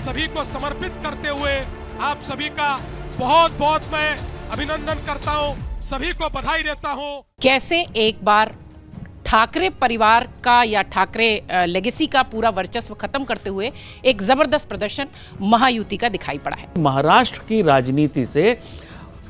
सभी को समर्पित करते हुए आप सभी का बहुत बहुत मैं अभिनंदन करता हूं, सभी को बधाई देता हूं। कैसे एक बार ठाकरे परिवार का या ठाकरे लेगेसी का पूरा वर्चस्व खत्म करते हुए एक जबरदस्त प्रदर्शन महायुति का दिखाई पड़ा है। महाराष्ट्र की राजनीति से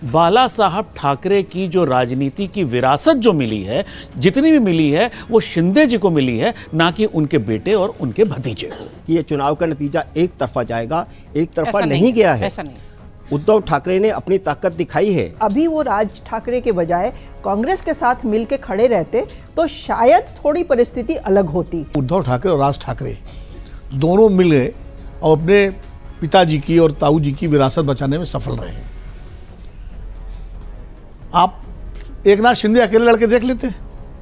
बाला साहब ठाकरे की जो राजनीति की विरासत जो मिली है, जितनी भी मिली है, वो शिंदे जी को मिली है, ना कि उनके बेटे और उनके भतीजे को। ये चुनाव का नतीजा एक तरफा जाएगा, एक तरफा नहीं गया है। ऐसा नहीं। उद्धव ठाकरे ने अपनी ताकत दिखाई है। अभी वो राज ठाकरे के बजाय कांग्रेस के साथ मिलकर खड़े रहते तो शायद थोड़ी परिस्थिति अलग होती। उद्धव ठाकरे और राज ठाकरे दोनों मिल गए और अपने पिताजी की और ताऊ जी की विरासत बचाने में सफल रहे हैं। आप एकनाथ शिंदे अकेले लड़के देख लेते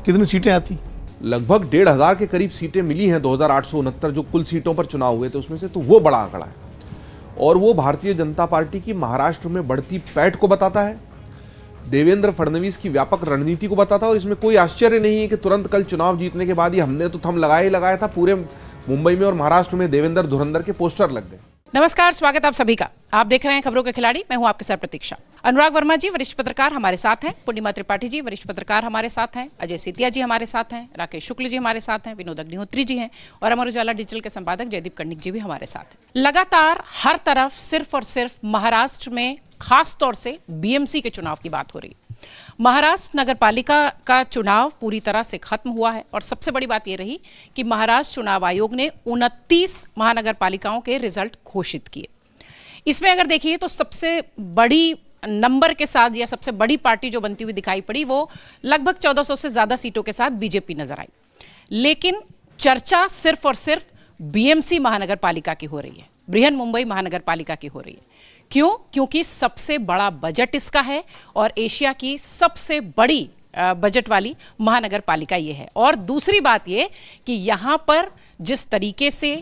कितनी सीटें आती। लगभग 1,500 के करीब सीटें मिली हैं 2869 जो कुल सीटों पर चुनाव हुए थे उसमें से, तो वो बड़ा आंकड़ा है और वो भारतीय जनता पार्टी की महाराष्ट्र में बढ़ती पैठ को बताता है, देवेंद्र फडणवीस की व्यापक रणनीति को बताता है। और इसमें कोई आश्चर्य नहीं है कि तुरंत कल चुनाव जीतने के बाद ही हमने तो थम लगाया ही लगाया था, पूरे मुंबई में और महाराष्ट्र में देवेंद्र धुरंधर के पोस्टर लग गए। नमस्कार, स्वागत आप सभी का। आप देख रहे हैं खबरों के खिलाड़ी, मैं हूं आपके साथ प्रतीक्षा। अनुराग वर्मा जी वरिष्ठ पत्रकार हमारे साथ हैं, पूर्णिमा त्रिपाठी जी वरिष्ठ पत्रकार हमारे साथ हैं, अजय सेतिया जी हमारे साथ हैं, राकेश शुक्ल जी हमारे साथ हैं, विनोद अग्निहोत्री जी हैं और अमर उजाला डिजिटल के संपादक जयदीप कर्णिक जी भी हमारे साथ हैं। लगातार हर तरफ सिर्फ और सिर्फ महाराष्ट्र में खास तौर से बीएमसी के चुनाव की बात हो रही है। महाराष्ट्र नगर पालिका का चुनाव पूरी तरह से खत्म हुआ है और सबसे बड़ी बात यह रही कि महाराष्ट्र चुनाव आयोग ने 29 महानगर पालिकाओं के रिजल्ट घोषित किए। इसमें अगर देखिए तो सबसे बड़ी नंबर के साथ या सबसे बड़ी पार्टी जो बनती हुई दिखाई पड़ी वो लगभग 1400 से ज्यादा सीटों के साथ बीजेपी नजर आई। लेकिन चर्चा सिर्फ और सिर्फ बीएमसी महानगर पालिका की हो रही है, बृहन मुंबई महानगर पालिका की हो रही है। क्यों? क्योंकि सबसे बड़ा बजट इसका है और एशिया की सबसे बड़ी बजट वाली महानगर पालिका ये है। और दूसरी बात ये कि यहाँ पर जिस तरीके से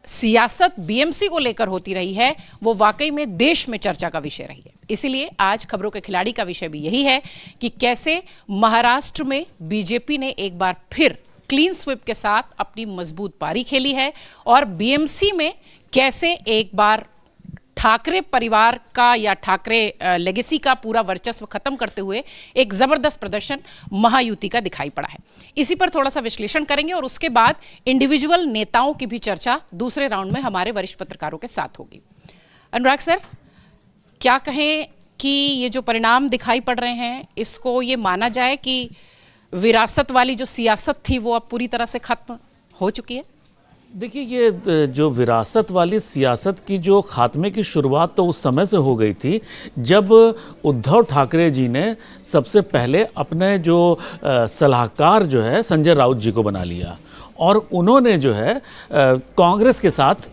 सियासत बीएमसी को लेकर होती रही है वो वाकई में देश में चर्चा का विषय रही है। इसीलिए आज खबरों के खिलाड़ी का विषय भी यही है कि कैसे महाराष्ट्र में बीजेपी ने एक बार फिर क्लीन स्वीप के साथ अपनी मजबूत पारी खेली है और बीएमसी में कैसे एक बार ठाकरे परिवार का या ठाकरे लेगेसी का पूरा वर्चस्व खत्म करते हुए एक जबरदस्त प्रदर्शन महायुति का दिखाई पड़ा है। इसी पर थोड़ा सा विश्लेषण करेंगे और उसके बाद इंडिविजुअल नेताओं की भी चर्चा दूसरे राउंड में हमारे वरिष्ठ पत्रकारों के साथ होगी। अनुराग सर, क्या कहें कि ये जो परिणाम दिखाई पड़ रहे हैं इसको ये माना जाए कि विरासत वाली जो सियासत थी वो अब पूरी तरह से खत्म हो चुकी है? देखिए, ये जो विरासत वाली सियासत की जो खात्मे की शुरुआत तो उस समय से हो गई थी जब उद्धव ठाकरे जी ने सबसे पहले अपने जो सलाहकार जो है संजय राउत जी को बना लिया और उन्होंने जो है कांग्रेस के साथ,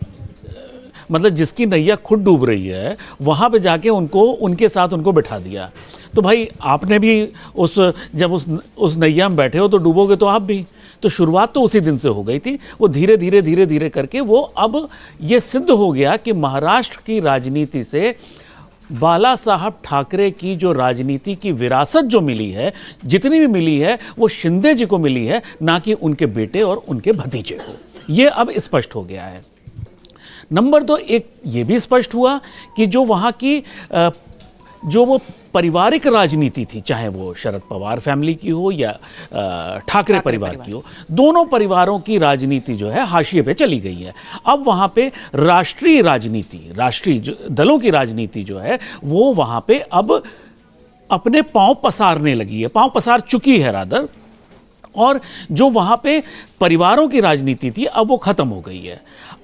मतलब जिसकी नैया खुद डूब रही है वहाँ पे जाके उनके साथ उनको बिठा दिया। तो भाई आपने भी जब उस नैया में बैठे हो तो डूबोगे तो आप भी। तो शुरुआत तो उसी दिन से हो गई थी। वो धीरे धीरे करके वो अब ये सिद्ध हो गया कि महाराष्ट्र की राजनीति से बाला साहब ठाकरे की जो राजनीति की विरासत जो मिली है, जितनी भी मिली है, वो शिंदे जी को मिली है, ना कि उनके बेटे और उनके भतीजे को। ये अब स्पष्ट हो गया है। नंबर 2, एक ये भी स्पष्ट हुआ कि जो वहाँ की जो वो पारिवारिक राजनीति थी, चाहे वो शरद पवार फैमिली की हो या ठाकरे परिवार की हो, दोनों परिवारों की राजनीति जो है हाशिए पे चली गई है। अब वहाँ पे राष्ट्रीय राजनीति, राष्ट्रीय दलों की राजनीति जो है वो वहाँ पे अब अपने पांव पसारने लगी है, पांव पसार चुकी है रादर। और जो वहाँ पे परिवारों की राजनीति थी अब वो खत्म हो गई है।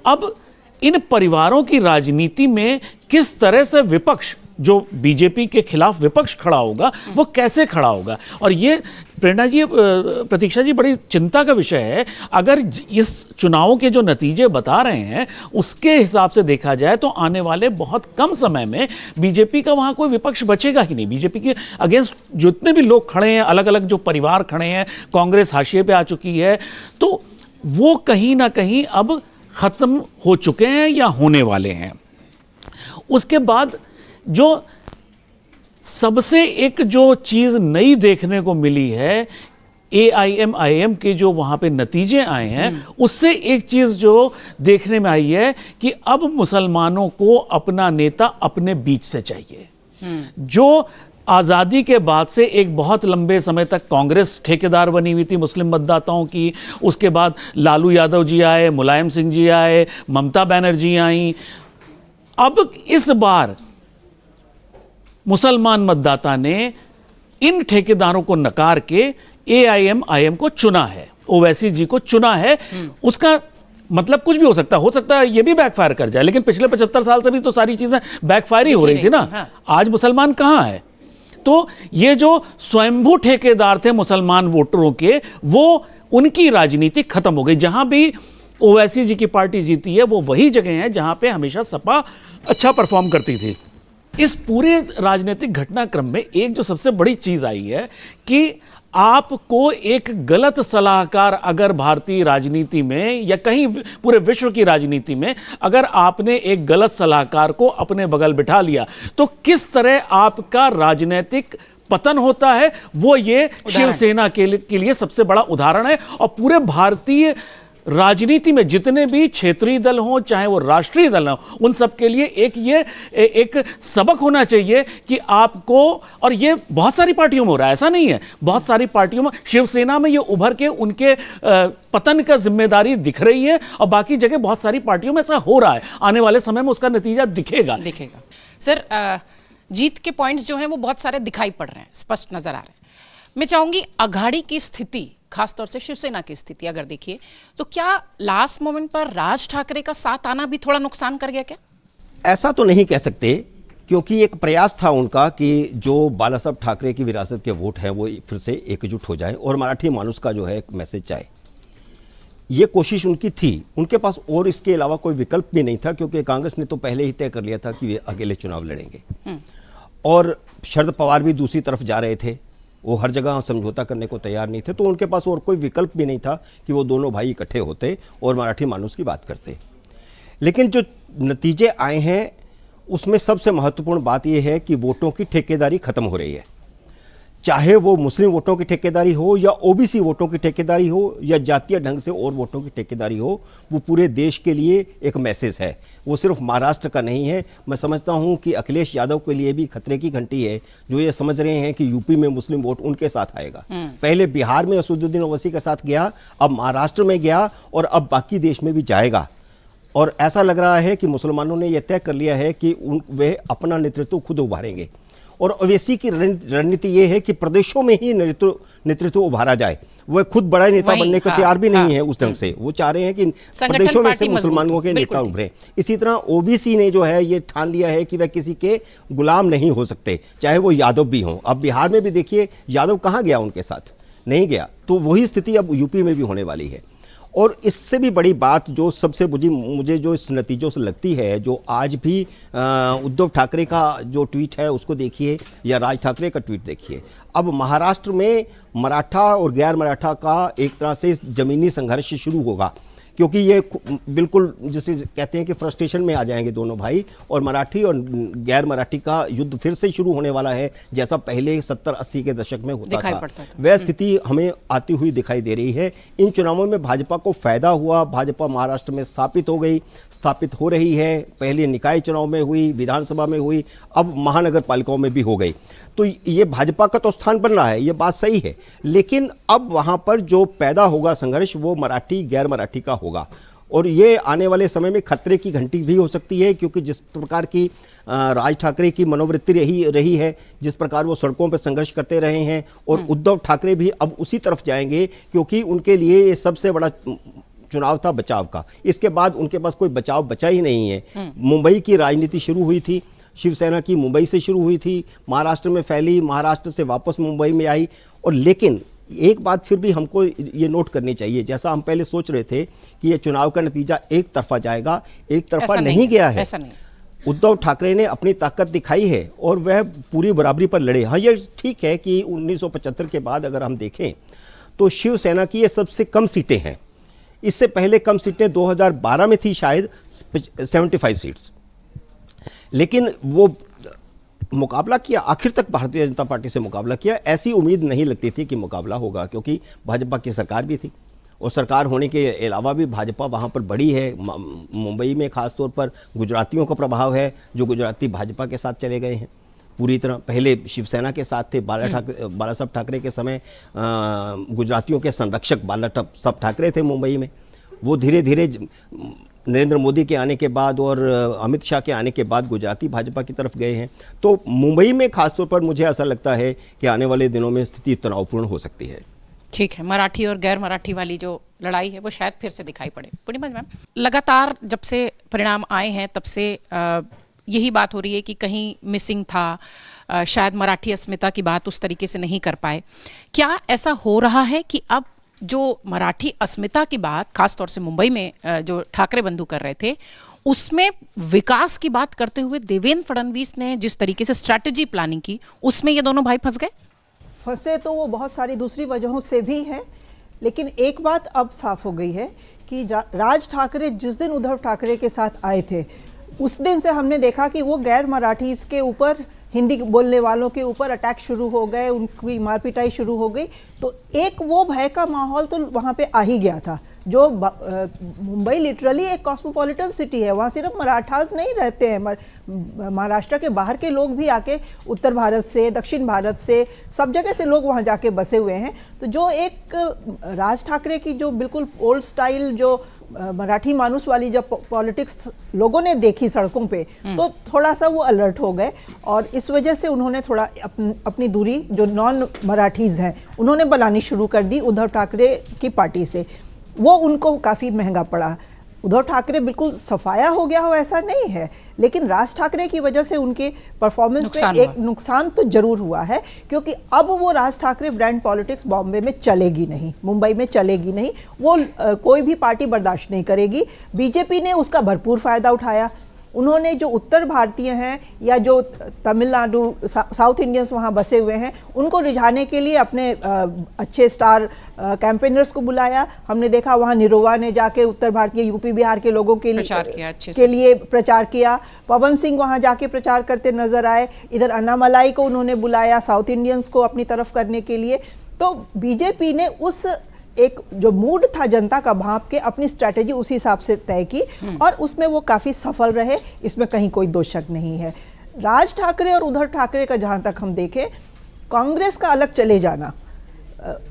अब इन परिवारों की राजनीति में किस तरह से विपक्ष, जो बीजेपी के खिलाफ विपक्ष खड़ा होगा, वो कैसे खड़ा होगा। और ये प्रेरणा जी, प्रतीक्षा जी, बड़ी चिंता का विषय है। अगर इस चुनावों के जो नतीजे बता रहे हैं उसके हिसाब से देखा जाए तो आने वाले बहुत कम समय में बीजेपी का वहाँ कोई विपक्ष बचेगा ही नहीं। बीजेपी के अगेंस्ट जितने भी लोग खड़े हैं, अलग अलग जो परिवार खड़े हैं, कांग्रेस हाशिए पे आ चुकी है, तो वो कहीं ना कहीं अब खत्म हो चुके हैं या होने वाले हैं। उसके बाद जो सबसे एक जो चीज़ नई देखने को मिली है AIM के जो वहां पे नतीजे आए हैं उससे एक चीज जो देखने में आई है कि अब मुसलमानों को अपना नेता अपने बीच से चाहिए। जो आज़ादी के बाद से एक बहुत लंबे समय तक कांग्रेस ठेकेदार बनी हुई थी मुस्लिम मतदाताओं की, उसके बाद लालू यादव जी आए, मुलायम सिंह जी आए, ममता बनर्जी आई, अब इस बार मुसलमान मतदाता ने इन ठेकेदारों को नकार के AIM को चुना है, ओवैसी जी को चुना है। उसका मतलब कुछ भी हो सकता है ये भी बैकफायर कर जाए, लेकिन पिछले 75 साल से भी तो सारी चीजें बैकफायर ही हो रही थी ना। हाँ। आज मुसलमान कहां है? तो ये जो स्वयंभू ठेकेदार थे मुसलमान वोटरों के, वो उनकी राजनीति खत्म हो गई। जहां भी ओवैसी जी की पार्टी जीती है वो वही जगह है जहां पे हमेशा सपा अच्छा परफॉर्म करती थी। इस पूरे राजनीतिक घटनाक्रम में एक जो सबसे बड़ी चीज आई है कि आपको एक गलत सलाहकार अगर भारतीय राजनीति में या कहीं पूरे विश्व की राजनीति में अगर आपने एक गलत सलाहकार को अपने बगल बिठा लिया तो किस तरह आपका राजनीतिक पतन होता है, वो ये शिवसेना के लिए सबसे बड़ा उदाहरण है। और पूरे भारतीय राजनीति में जितने भी क्षेत्रीय दल हों चाहे वो राष्ट्रीय दल हों, उन सब के लिए एक सबक होना चाहिए कि आपको, और ये बहुत सारी पार्टियों में हो रहा है, ऐसा नहीं है, बहुत सारी पार्टियों में, शिवसेना में ये उभर के उनके पतन का जिम्मेदारी दिख रही है और बाकी जगह बहुत सारी पार्टियों में ऐसा हो रहा है। आने वाले समय में उसका नतीजा दिखेगा। सर, जीत के पॉइंट्स जो हैं वो बहुत सारे दिखाई पड़ रहे हैं, स्पष्ट नजर आ रहे हैं। मैं चाहूंगी अघाड़ी की स्थिति, खासतौर से शिवसेना की स्थिति अगर देखिए तो क्या लास्ट मोमेंट पर राज ठाकरे का साथ आना भी थोड़ा नुकसान कर गया क्या? ऐसा तो नहीं कह सकते, क्योंकि एक प्रयास था उनका कि जो बाला साहब ठाकरे की विरासत के वोट हैं वो फिर से एकजुट हो जाए और मराठी मानुस का जो है एक मैसेज जाए। ये कोशिश उनकी थी, उनके पास और इसके अलावा कोई विकल्प भी नहीं था, क्योंकि कांग्रेस ने तो पहले ही तय कर लिया था कि वे अकेले चुनाव लड़ेंगे और शरद पवार भी दूसरी तरफ जा रहे थे, वो हर जगह समझौता करने को तैयार नहीं थे, तो उनके पास और कोई विकल्प भी नहीं था कि वो दोनों भाई इकट्ठे होते और मराठी मानुस की बात करते। लेकिन जो नतीजे आए हैं उसमें सबसे महत्वपूर्ण बात यह है कि वोटों की ठेकेदारी खत्म हो रही है। चाहे वो मुस्लिम वोटों की ठेकेदारी हो या ओबीसी वोटों की ठेकेदारी हो या जातीय ढंग से और वोटों की ठेकेदारी हो, वो पूरे देश के लिए एक मैसेज है। वो सिर्फ महाराष्ट्र का नहीं है। मैं समझता हूं कि अखिलेश यादव के लिए भी खतरे की घंटी है, जो ये समझ रहे हैं कि यूपी में मुस्लिम वोट उनके साथ आएगा। पहले बिहार में असदुद्दीन ओवैसी के साथ गया, अब महाराष्ट्र में गया और अब बाकी देश में भी जाएगा। और ऐसा लग रहा है कि मुसलमानों ने यह तय कर लिया है कि वे अपना नेतृत्व खुद उभारेंगे। और ओवैसी की रणनीति ये है कि प्रदेशों में ही नेतृत्व उभारा जाए। वह खुद बड़ा नेता बनने को तैयार भी नहीं है उस ढंग से। वो चाह रहे हैं कि प्रदेशों में से मुसलमानों के नेता उभरे। इसी तरह ओबीसी ने जो है ये ठान लिया है कि वह किसी के गुलाम नहीं हो सकते, चाहे वो यादव भी हों। अब बिहार में भी देखिए यादव कहाँ गया, उनके साथ नहीं गया। तो वही स्थिति अब यूपी में भी होने वाली है। और इससे भी बड़ी बात जो सबसे मुझे जो इस नतीजों से लगती है, जो आज भी उद्धव ठाकरे का जो ट्वीट है उसको देखिए या राज ठाकरे का ट्वीट देखिए। अब महाराष्ट्र में मराठा और गैर मराठा का एक तरह से जमीनी संघर्ष शुरू होगा, क्योंकि ये बिल्कुल जिसे कहते हैं कि फ्रस्ट्रेशन में आ जाएंगे दोनों भाई, और मराठी और गैर मराठी का युद्ध फिर से शुरू होने वाला है, जैसा पहले 70-80 के दशक में होता था। वह स्थिति हमें आती हुई दिखाई दे रही है। इन चुनावों में भाजपा को फायदा हुआ। भाजपा महाराष्ट्र में स्थापित हो गई, स्थापित हो रही है। पहले निकाय चुनाव में हुई, विधानसभा में हुई, अब महानगर पालिकाओं में भी हो गई। तो ये भाजपा का तो स्थान बन रहा है, ये बात सही है। लेकिन अब वहां पर जो पैदा होगा संघर्ष, वो मराठी गैर मराठी का होगा। और ये आने वाले समय में खतरे की घंटी भी हो सकती है, क्योंकि जिस प्रकार की राज ठाकरे की मनोवृत्ति रही है, जिस प्रकार वो सड़कों पर संघर्ष करते रहे हैं, और उद्धव ठाकरे भी अब उसी तरफ जाएंगे, क्योंकि उनके लिए ये सबसे बड़ा चुनाव था बचाव का। इसके बाद उनके पास कोई बचाव बचा ही नहीं है। मुंबई की राजनीति शुरू हुई थी, शिवसेना की मुंबई से शुरू हुई थी, महाराष्ट्र में फैली, महाराष्ट्र से वापस मुंबई में आई। और लेकिन एक बात फिर भी हमको ये नोट करनी चाहिए, जैसा हम पहले सोच रहे थे कि ये चुनाव का नतीजा एक तरफा जाएगा, एक तरफा नहीं गया है। उद्धव ठाकरे ने अपनी ताकत दिखाई है और वह पूरी बराबरी पर लड़े। हाँ, ये ठीक है कि 1975 के बाद अगर हम देखें तो शिवसेना की ये सबसे कम सीटें हैं। इससे पहले कम सीटें 2012 में थी शायद 75 सीट्स, लेकिन वो मुकाबला किया, आखिर तक भारतीय जनता पार्टी से मुकाबला किया। ऐसी उम्मीद नहीं लगती थी कि मुकाबला होगा, क्योंकि भाजपा की सरकार भी थी और सरकार होने के अलावा भी भाजपा वहाँ पर बड़ी है। मुंबई में खासतौर पर गुजरातियों का प्रभाव है, जो गुजराती भाजपा के साथ चले गए हैं पूरी तरह। पहले शिवसेना के साथ थे, बाला साहब ठाकरे के समय गुजरातियों के संरक्षक बाला साहब ठाकरे थे मुंबई में। वो धीरे धीरे नरेंद्र मोदी के आने के बाद और अमित शाह के आने के बाद गुजराती भाजपा की तरफ गए हैं। तो मुंबई में खासतौर पर मुझे ऐसा लगता है कि आने वाले दिनों में स्थिति तनावपूर्ण हो सकती है। ठीक है, मराठी और गैर मराठी वाली जो लड़ाई है वो शायद फिर से दिखाई पड़े। पूर्णिमा मैम, लगातार जब से परिणाम आए हैं तब से यही बात हो रही है कि कहीं मिसिंग था, शायद मराठी अस्मिता की बात उस तरीके से नहीं कर पाए। क्या ऐसा हो रहा है कि अब जो मराठी अस्मिता की बात खासतौर से मुंबई में जो ठाकरे बंधु कर रहे थे, उसमें विकास की बात करते हुए देवेंद्र फडणवीस ने जिस तरीके से स्ट्रैटेजी प्लानिंग की, उसमें ये दोनों भाई फंस गए? फंसे तो वो बहुत सारी दूसरी वजहों से भी हैं, लेकिन एक बात अब साफ हो गई है कि राज ठाकरे जिस दिन उद्धव ठाकरे के साथ आए थे, उस दिन से हमने देखा कि वो गैर मराठीज के ऊपर, हिंदी बोलने वालों के ऊपर अटैक शुरू हो गए, उनकी मार पिटाई शुरू हो गई। तो एक वो भय का माहौल तो वहाँ पे आ ही गया था। जो मुंबई लिटरली एक कॉस्मोपॉलिटन सिटी है, वहाँ सिर्फ मराठास नहीं रहते हैं, महाराष्ट्र के बाहर के लोग भी आके उत्तर भारत से, दक्षिण भारत से, सब जगह से लोग वहाँ जाके बसे हुए हैं। तो जो एक राज ठाकरे की जो बिल्कुल ओल्ड स्टाइल जो मराठी मानुस वाली जब पॉलिटिक्स लोगों ने देखी सड़कों पे, तो थोड़ा सा वो अलर्ट हो गए और इस वजह से उन्होंने थोड़ा अपनी दूरी जो नॉन मराठीज हैं उन्होंने बनानी शुरू कर दी उद्धव ठाकरे की पार्टी से। वो उनको काफ़ी महंगा पड़ा। उद्धव ठाकरे बिल्कुल सफाया हो गया हो ऐसा नहीं है, लेकिन राज ठाकरे की वजह से उनके परफॉर्मेंस पे एक नुकसान तो जरूर हुआ है, क्योंकि अब वो राज ठाकरे ब्रांड पॉलिटिक्स बॉम्बे में चलेगी नहीं, मुंबई में चलेगी नहीं, वो कोई भी पार्टी बर्दाश्त नहीं करेगी। बीजेपी ने उसका भरपूर फायदा उठाया। उन्होंने जो उत्तर भारतीय हैं या जो तमिलनाडु साउथ इंडियंस वहाँ बसे हुए हैं, उनको रिझाने के लिए अपने अच्छे स्टार कैंपेनर्स को बुलाया। हमने देखा वहाँ निरोवा ने जाके उत्तर भारतीय यूपी बिहार के लोगों के लिए प्रचार किया। पवन सिंह वहाँ जाके प्रचार करते नजर आए। इधर अन्नामलाई को उन्होंने बुलाया साउथ इंडियंस को अपनी तरफ करने के लिए। तो बीजेपी ने उस एक जो मूड था जनता का भांप के अपनी स्ट्रैटेजी उसी हिसाब से तय की और उसमें वो काफ़ी सफल रहे, इसमें कहीं कोई दो शक नहीं है। राज ठाकरे और उद्धव ठाकरे का जहाँ तक हम देखें, कांग्रेस का अलग चले जाना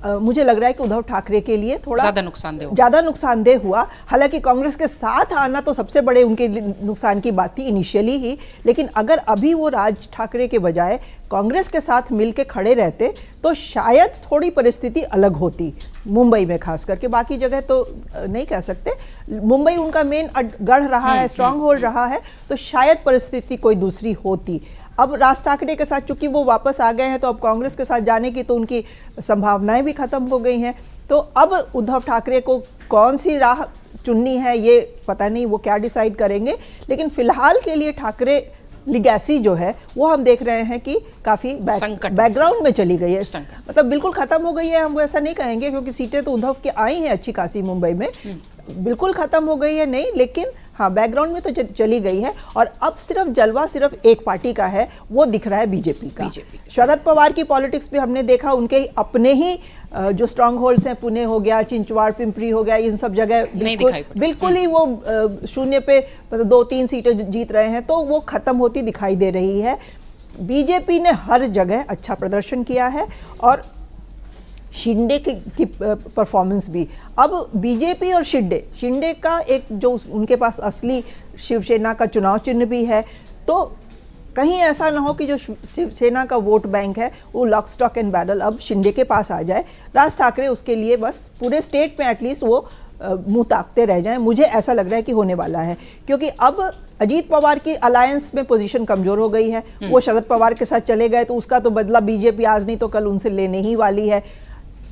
मुझे लग रहा है कि उद्धव ठाकरे के लिए थोड़ा ज़्यादा नुकसानदेह हुआ। हालांकि कांग्रेस के साथ आना तो सबसे बड़े उनके नुकसान की बात थी इनिशियली ही, लेकिन अगर अभी वो राज ठाकरे के बजाय कांग्रेस के साथ मिल के खड़े रहते तो शायद थोड़ी परिस्थिति अलग होती मुंबई में, खास करके बाकी जगह तो नहीं कह सकते। मुंबई उनका मेन गढ़ रहा है, स्ट्रांग होल्ड रहा है, तो शायद परिस्थिति कोई दूसरी होती। अब राज ठाकरे के साथ चूंकि वो वापस आ गए हैं, तो अब कांग्रेस के साथ जाने की तो उनकी संभावनाएं भी खत्म हो गई हैं। तो अब उद्धव ठाकरे को कौन सी राह चुननी है ये पता नहीं, वो क्या डिसाइड करेंगे। लेकिन फिलहाल के लिए ठाकरे लिगेसी जो है वो हम देख रहे हैं कि काफ़ी बैकग्राउंड में चली गई है, मतलब बिल्कुल ख़त्म हो गई है हम ऐसा नहीं कहेंगे, क्योंकि सीटें तो उद्धव की आई हैं अच्छी खासी मुंबई में, बिल्कुल ख़त्म हो गई है नहीं, लेकिन हाँ बैकग्राउंड में तो चली गई है। और अब सिर्फ जलवा सिर्फ एक पार्टी का है, वो दिख रहा है बीजेपी का। शरद पवार की पॉलिटिक्स भी हमने देखा, उनके अपने ही जो स्ट्रांग होल्ड्स हैं, पुणे हो गया, चिंचवाड़ पिंपरी हो गया, इन सब जगह बिल्कुल ही वो शून्य पे 2-3 सीटें जीत रहे हैं, तो वो खत्म होती दिखाई दे रही है। बीजेपी ने हर जगह अच्छा प्रदर्शन किया है और शिंदे की परफॉर्मेंस भी। अब बीजेपी और शिंदे का एक जो उनके पास असली शिवसेना का चुनाव चिन्ह भी है, तो कहीं ऐसा ना हो कि जो शिवसेना का वोट बैंक है वो लॉक स्टॉक एंड बैरल अब शिंदे के पास आ जाए। राज ठाकरे उसके लिए बस पूरे स्टेट में एटलीस्ट वो मुंह ताकते रह जाएं। मुझे ऐसा लग रहा है कि होने वाला है, क्योंकि अब अजीत पवार की अलायंस में पोजीशन कमजोर हो गई है। वो शरद पवार के साथ चले गए, तो उसका तो बदला बीजेपी आज नहीं तो कल उनसे लेने ही वाली है।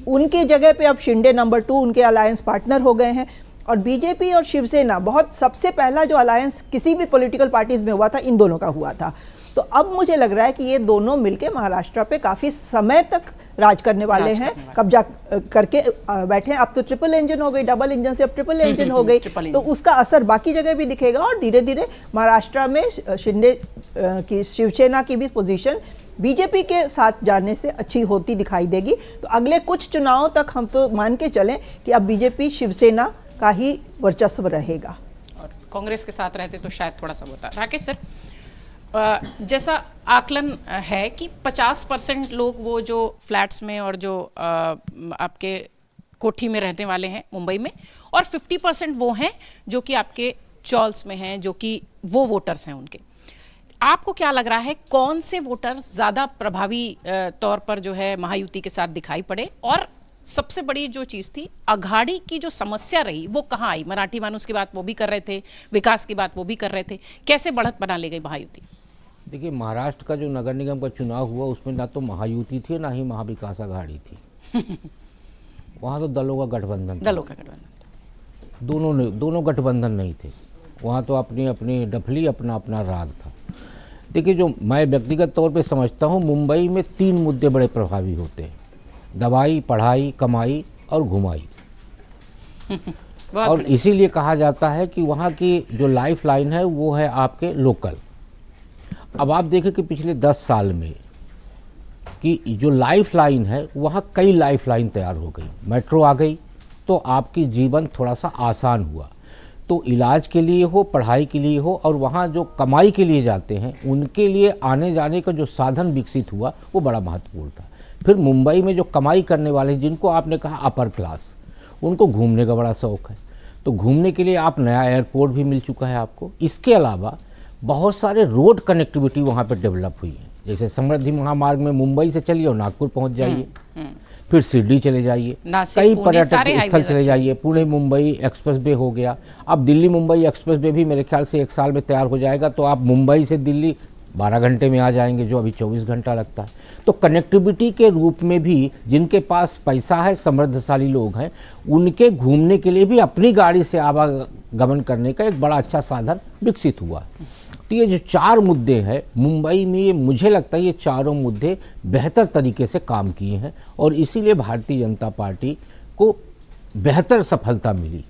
उनकी जगह पे अब शिंदे नंबर 2 उनके अलायंस पार्टनर हो गए हैं। और बीजेपी और शिवसेना बहुत सबसे पहला जो अलायंस किसी भी पॉलिटिकल पार्टीज में हुआ था, इन दोनों का हुआ था। तो अब मुझे लग रहा है कि ये दोनों मिलके महाराष्ट्र पे काफ़ी समय तक राज करने वाले हैं, कब्जा करके बैठे हैं। अब तो ट्रिपल इंजन हो गई, डबल इंजन से अब ट्रिपल इंजन हो गई, तो उसका असर बाकी जगह भी दिखेगा और धीरे धीरे महाराष्ट्र में शिंदे की शिवसेना की भी पोजीशन बीजेपी के साथ जाने से अच्छी होती दिखाई देगी। तो अगले कुछ चुनावों तक हम तो मान के चलें कि अब बीजेपी शिवसेना का ही वर्चस्व रहेगा और कांग्रेस के साथ रहते तो शायद थोड़ा सा होता। राकेश सर, जैसा आकलन है कि 50% लोग वो जो फ्लैट्स में और जो आपके कोठी में रहने वाले हैं मुंबई में, और 50% वो हैं जो कि आपके चॉल्स में हैं, जो कि वो वोटर्स हैं उनके। आपको क्या लग रहा है कौन से वोटर्स ज़्यादा प्रभावी तौर पर जो है महायुति के साथ दिखाई पड़े? और सबसे बड़ी जो चीज़ थी, अघाड़ी की जो समस्या रही वो कहाँ आई? मराठी मानुस की बात वो भी कर रहे थे, विकास की बात वो भी कर रहे थे, कैसे बढ़त बना ले गई महायुति? देखिए, महाराष्ट्र का जो नगर निगम का चुनाव हुआ उसमें ना तो महायुति थी ना ही महाविकास अघाड़ी थी। वहाँ तो दलों का गठबंधन था। दलों का गठबंधन, दोनों गठबंधन नहीं थे। वहाँ तो अपनी अपनी डफली, अपना अपना राग था। देखिए, जो मैं व्यक्तिगत तौर पे समझता हूँ, मुंबई में 3 मुद्दे बड़े प्रभावी होते हैं: दवाई, पढ़ाई, कमाई और घुमाई। और इसीलिए कहा जाता है कि वहाँ की जो लाइफ लाइन है वो है आपके लोकल। अब आप देखें कि पिछले 10 साल में कि जो लाइफ लाइन है वहाँ कई लाइफ लाइन तैयार हो गई। मेट्रो आ गई तो आपकी जीवन थोड़ा सा आसान हुआ, तो इलाज के लिए हो, पढ़ाई के लिए हो, और वहाँ जो कमाई के लिए जाते हैं उनके लिए आने जाने का जो साधन विकसित हुआ वो बड़ा महत्वपूर्ण था। फिर मुंबई में जो कमाई करने वाले हैं, जिनको आपने कहा अपर क्लास, उनको घूमने का बड़ा शौक़ है, तो घूमने के लिए आप नया एयरपोर्ट भी मिल चुका है आपको। इसके अलावा बहुत सारे रोड कनेक्टिविटी वहाँ पर डेवलप हुई है। जैसे समृद्धि महामार्ग में मुंबई से चलिए और नागपुर पहुँच जाइए, फिर शिरडी चले जाइए, कई पर्यटक स्थल चले जाइए, पुणे मुंबई एक्सप्रेस वे हो गया। अब दिल्ली मुंबई एक्सप्रेस वे भी मेरे ख्याल से 1 साल में तैयार हो जाएगा, तो आप मुंबई से दिल्ली 12 घंटे में आ जाएंगे, जो अभी 24 घंटा लगता है। तो कनेक्टिविटी के रूप में भी जिनके पास पैसा है, समृद्धशाली लोग हैं, उनके घूमने के लिए भी अपनी गाड़ी से आवागमन करने का एक बड़ा अच्छा साधन विकसित हुआ। तो ये जो 4 मुद्दे हैं मुंबई में, मुझे लगता है ये चारों मुद्दे बेहतर तरीके से काम किए हैं और इसीलिए भारतीय जनता पार्टी को बेहतर सफलता मिली।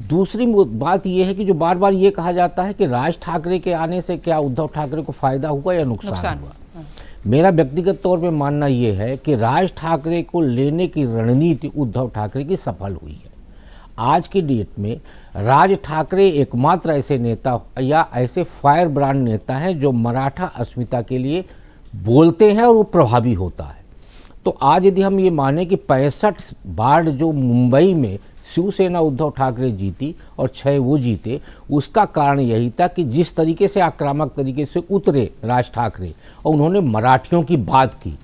दूसरी बात ये है कि जो बार बार ये कहा जाता है कि राज ठाकरे के आने से क्या उद्धव ठाकरे को फ़ायदा हुआ या नुकसान हुआ। मेरा व्यक्तिगत तौर पे मानना ये है कि राज ठाकरे को लेने की रणनीति उद्धव ठाकरे की सफल हुई है। आज की डेट में राज ठाकरे एकमात्र ऐसे नेता या ऐसे फायर ब्रांड नेता हैं जो मराठा अस्मिता के लिए बोलते हैं और वो प्रभावी होता है। तो आज यदि हम ये माने कि 65 बार जो मुंबई में शिवसेना उद्धव ठाकरे जीती और 6 वो जीते, उसका कारण यही था कि जिस तरीके से आक्रामक तरीके से उतरे राज ठाकरे और उन्होंने मराठियों की बात की,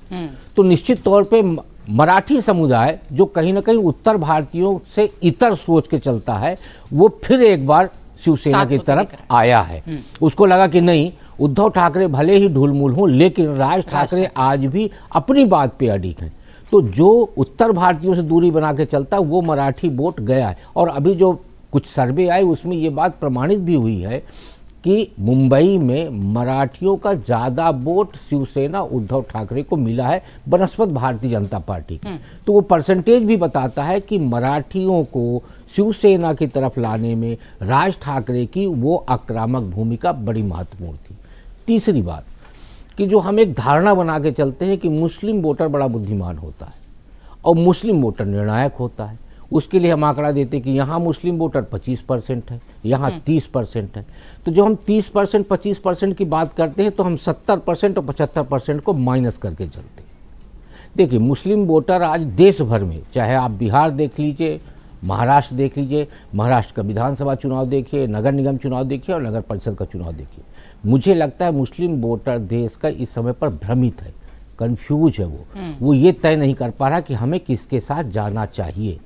तो निश्चित तौर पे मराठी समुदाय जो कहीं ना कहीं उत्तर भारतीयों से इतर सोच के चलता है, वो फिर एक बार शिवसेना की तरफ आया है। उसको लगा कि नहीं, उद्धव ठाकरे भले ही ढुलमुल हों लेकिन राज ठाकरे आज भी अपनी बात पे अडिग हैं। तो जो उत्तर भारतीयों से दूरी बना के चलता है वो मराठी वोट गया है। और अभी जो कुछ सर्वे आए उसमें ये बात प्रमाणित भी हुई है कि मुंबई में मराठियों का ज़्यादा वोट शिवसेना उद्धव ठाकरे को मिला है बनस्पत भारतीय जनता पार्टी की। तो वो परसेंटेज भी बताता है कि मराठियों को शिवसेना की तरफ लाने में राज ठाकरे की वो आक्रामक भूमिका बड़ी महत्वपूर्ण थी। तीसरी बात कि जो हम एक धारणा बना के चलते हैं कि मुस्लिम वोटर बड़ा बुद्धिमान होता है और मुस्लिम वोटर निर्णायक होता है, उसके लिए हम आंकड़ा देते कि यहाँ मुस्लिम वोटर 25% है, यहाँ 30% है। तो जब हम 30% 25% की बात करते हैं तो हम 70% और 75% को माइनस करके चलते हैं। देखिए, मुस्लिम वोटर आज देश भर में, चाहे आप बिहार देख लीजिए, महाराष्ट्र देख लीजिए, महाराष्ट्र का विधानसभा चुनाव देखिए, नगर निगम चुनाव देखिए और नगर परिषद का चुनाव देखिए, मुझे लगता है मुस्लिम वोटर देश का इस समय पर भ्रमित है, कंफ्यूज है। वो ये तय नहीं कर पा रहा कि हमें किसके साथ जाना चाहिए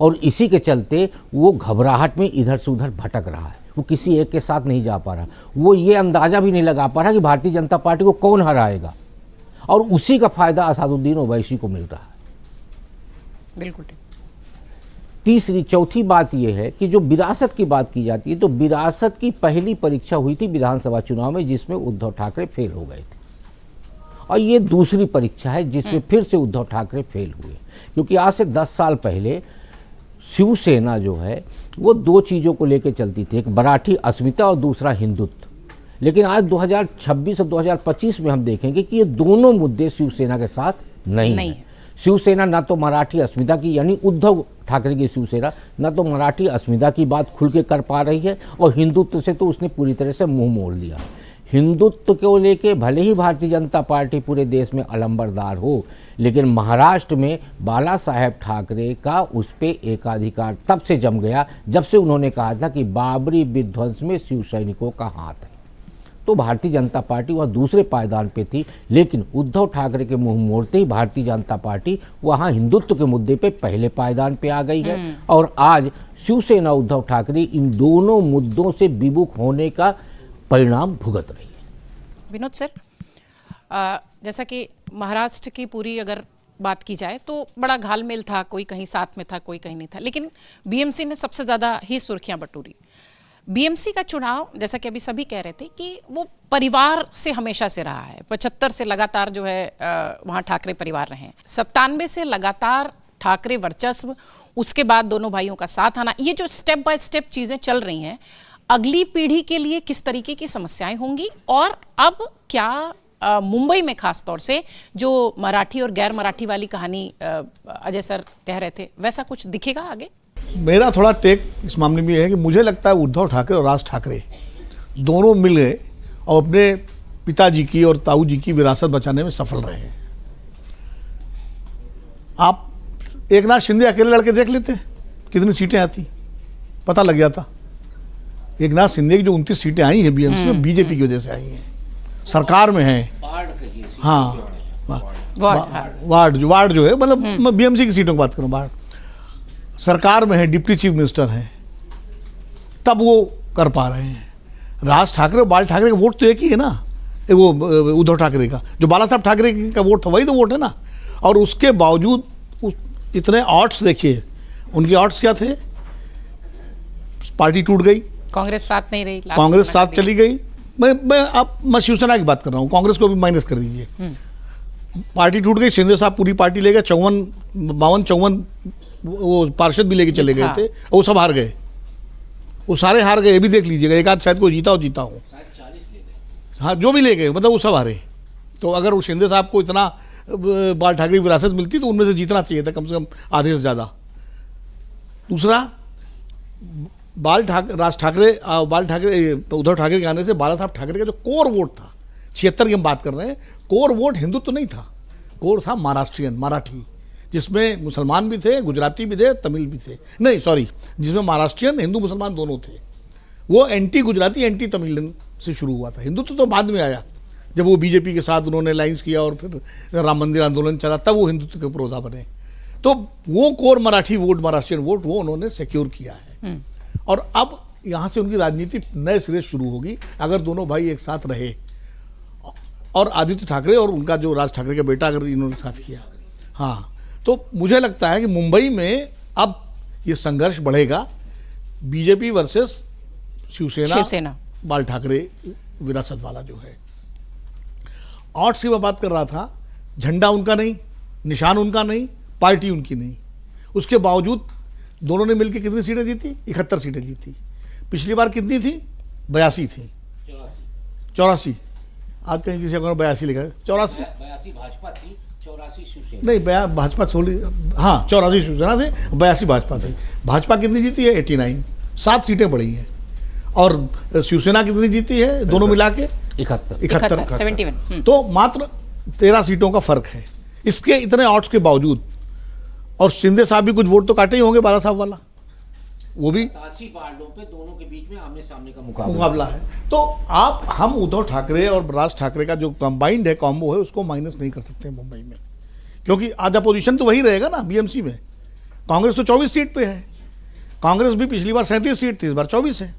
और इसी के चलते वो घबराहट में इधर से उधर भटक रहा है। वो किसी एक के साथ नहीं जा पा रहा, वो ये अंदाज़ा भी नहीं लगा पा रहा कि भारतीय जनता पार्टी को कौन हराएगा, और उसी का फायदा असादुद्दीन ओवैसी को मिल रहा है। बिल्कुल। चौथी बात यह है कि जो विरासत की बात की जाती है, तो विरासत की पहली परीक्षा हुई थी विधानसभा चुनाव में जिसमें उद्धव ठाकरे फेल हो गए थे और ये दूसरी परीक्षा है जिसमें फिर से उद्धव ठाकरे फेल हुए, क्योंकि आज से 10 साल पहले शिवसेना जो है वो दो चीज़ों को लेकर चलती थी, एक मराठी अस्मिता और दूसरा हिंदुत्व। लेकिन आज 2026 और 2025 में हम देखेंगे कि ये दोनों मुद्दे शिवसेना के साथ नहीं है। शिवसेना ना तो मराठी अस्मिता की, यानी उद्धव ठाकरे की शिवसेना ना तो मराठी अस्मिता की बात खुल के कर पा रही है, और हिंदुत्व से तो उसने पूरी तरह से मुंह मोड़ लिया। हिंदुत्व को लेके भले ही भारतीय जनता पार्टी पूरे देश में अलंबरदार हो, लेकिन महाराष्ट्र में बाला साहेब ठाकरे का उस पर एकाधिकार तब से जम गया जब से उन्होंने कहा था कि बाबरी विध्वंस में शिव सैनिकों का हाथ है। तो भारतीय जनता पार्टी वह दूसरे पायदान पे थी, लेकिन उद्धव ठाकरे के मुंह मोड़ते ही भारतीय जनता पार्टी वहां हिंदुत्व के मुद्दे पे पहले पायदान पे आ गई है, और आज शिवसेना उद्धव ठाकरे इन दोनों मुद्दों से विमुख होने का परिणाम भुगत रही है। विनोद सर, जैसा कि महाराष्ट्र की पूरी अगर बात की जाए तो बड़ा घालमेल था, कोई कहीं साथ में था, कोई कहीं नहीं था, लेकिन बीएमसी ने सबसे ज़्यादा ही सुर्खियां बटोरी। बीएमसी का चुनाव, जैसा कि अभी सभी कह रहे थे कि वो परिवार से हमेशा से रहा है। 75 से लगातार जो है वहाँ ठाकरे परिवार रहे हैं, 97 से लगातार ठाकरे वर्चस्व, उसके बाद दोनों भाइयों का साथ आना, ये जो स्टेप बाय स्टेप चीज़ें चल रही हैं, अगली पीढ़ी के लिए किस तरीके की समस्याएं होंगी, और अब क्या मुंबई में खास तौर से जो मराठी और गैर मराठी वाली कहानी अजय सर कह रहे थे, वैसा कुछ दिखेगा आगे? मेरा थोड़ा टेक इस मामले में ये है कि मुझे लगता है उद्धव ठाकरे और राज ठाकरे दोनों मिल गए और अपने पिताजी की और ताऊ जी की विरासत बचाने में सफल रहे हैं। आप एकनाथ शिंदे अकेले लड़के देख लेते कितनी सीटें आती, पता लग जाता। एकनाथ शिंदे की जो 29 सीटें आई हैं बीएमसी में, बीजेपी की वजह से आई हैं, सरकार में हैं। हाँ, वार्ड जो है, मतलब मैं बीएमसी की सीटों की बात करूँ, वार्ड सरकार में है, डिप्टी चीफ मिनिस्टर हैं, तब वो कर पा रहे हैं। राज ठाकरे और बाल ठाकरे का वोट तो एक ही है ना, वो उद्धव ठाकरे का, जो बाला साहब ठाकरे का वोट था वही तो वोट है ना। और उसके बावजूद इतने ऑड्स देखिए, उनके ऑड्स क्या थे, पार्टी टूट गई, कांग्रेस साथ नहीं रही, कांग्रेस साथ चली गई। मैं शिवसेना की बात कर रहा हूँ, कांग्रेस को भी माइनस कर दीजिए। पार्टी टूट गई, शिंदे साहब पूरी पार्टी ले गए, 52 वो पार्षद भी लेके चले गए थे, वो सब हार गए, वो सारे हार गए। ये भी देख लीजिएगा, एक आध शायद को जीता हूँ, हाँ जो भी ले गए, मतलब वो सब हारे। तो अगर वो शिंदे साहब को इतना बाल ठाकरे की विरासत मिलती तो उनमें से जीतना चाहिए था कम से कम आधे से ज़्यादा। दूसरा, उद्धव ठाकरे के आने से बाला साहब ठाकरे का जो कोर वोट था, 76 की हम बात कर रहे हैं, कोर वोट हिंदुत्व तो नहीं था, कोर था महाराष्ट्रियन, मराठी, जिसमें मुसलमान भी थे, गुजराती भी थे, तमिल भी थे, नहीं सॉरी, जिसमें महाराष्ट्रियन हिंदू मुसलमान दोनों थे। वो एंटी गुजराती एंटी तमिलियन से शुरू हुआ था, हिंदुत्व तो बाद में आया जब वो बीजेपी के साथ उन्होंने अलायंस किया और फिर राम मंदिर आंदोलन चला, तब वो हिंदुत्व के पुरोधा बने। तो वो core Marathi vote, Maharashtrian vote, वो उन्होंने सिक्योर किया है। और अब यहाँ से उनकी राजनीति नए सिरे शुरू होगी अगर दोनों भाई एक साथ रहे, और आदित्य ठाकरे और उनका जो राज ठाकरे का बेटा अगर इन्होंने साथ किया। हाँ, तो मुझे लगता है कि मुंबई में अब ये संघर्ष बढ़ेगा, बीजेपी वर्सेस शिवसेना बाल ठाकरे विरासत वाला जो है। ऑड्स की मैं बात कर रहा था, झंडा उनका नहीं, निशान उनका नहीं, पार्टी उनकी नहीं, उसके बावजूद दोनों ने मिलकर कितनी सीटें जीती? 71 सीटें जीती। पिछली बार कितनी थी? 82 थी, 84। आज कहीं किसी अगर 82 लिखा है, 84 भाजपा थी, 84 शिवसेना, नहीं भाजपा छोड़ी, हाँ 84 शिवसेना थे, 82 भाजपा थी। भाजपा कितनी जीती है? 89, 7 सीटें बढ़ी हैं। और शिवसेना कितनी जीती है दोनों मिला के? 71, 71। तो मात्र 13 सीटों का फर्क है। इसके इतने ऑड्स के बावजूद, और शिंदे साहब भी कुछ वोट तो काटे ही होंगे, बाला साहब वाला, वो भी 80 वार्डों पे दोनों के बीच में आमने सामने का मुकाबला है। तो हम उद्धव ठाकरे और राज ठाकरे का जो कंबाइंड है, कॉम्बो है, उसको माइनस नहीं कर सकते मुंबई में, क्योंकि आधा पोजीशन तो वही रहेगा ना बीएमसी में। कांग्रेस तो 24 सीट पे है, कांग्रेस भी पिछली बार 37 सीट थी, इस बार 24 है,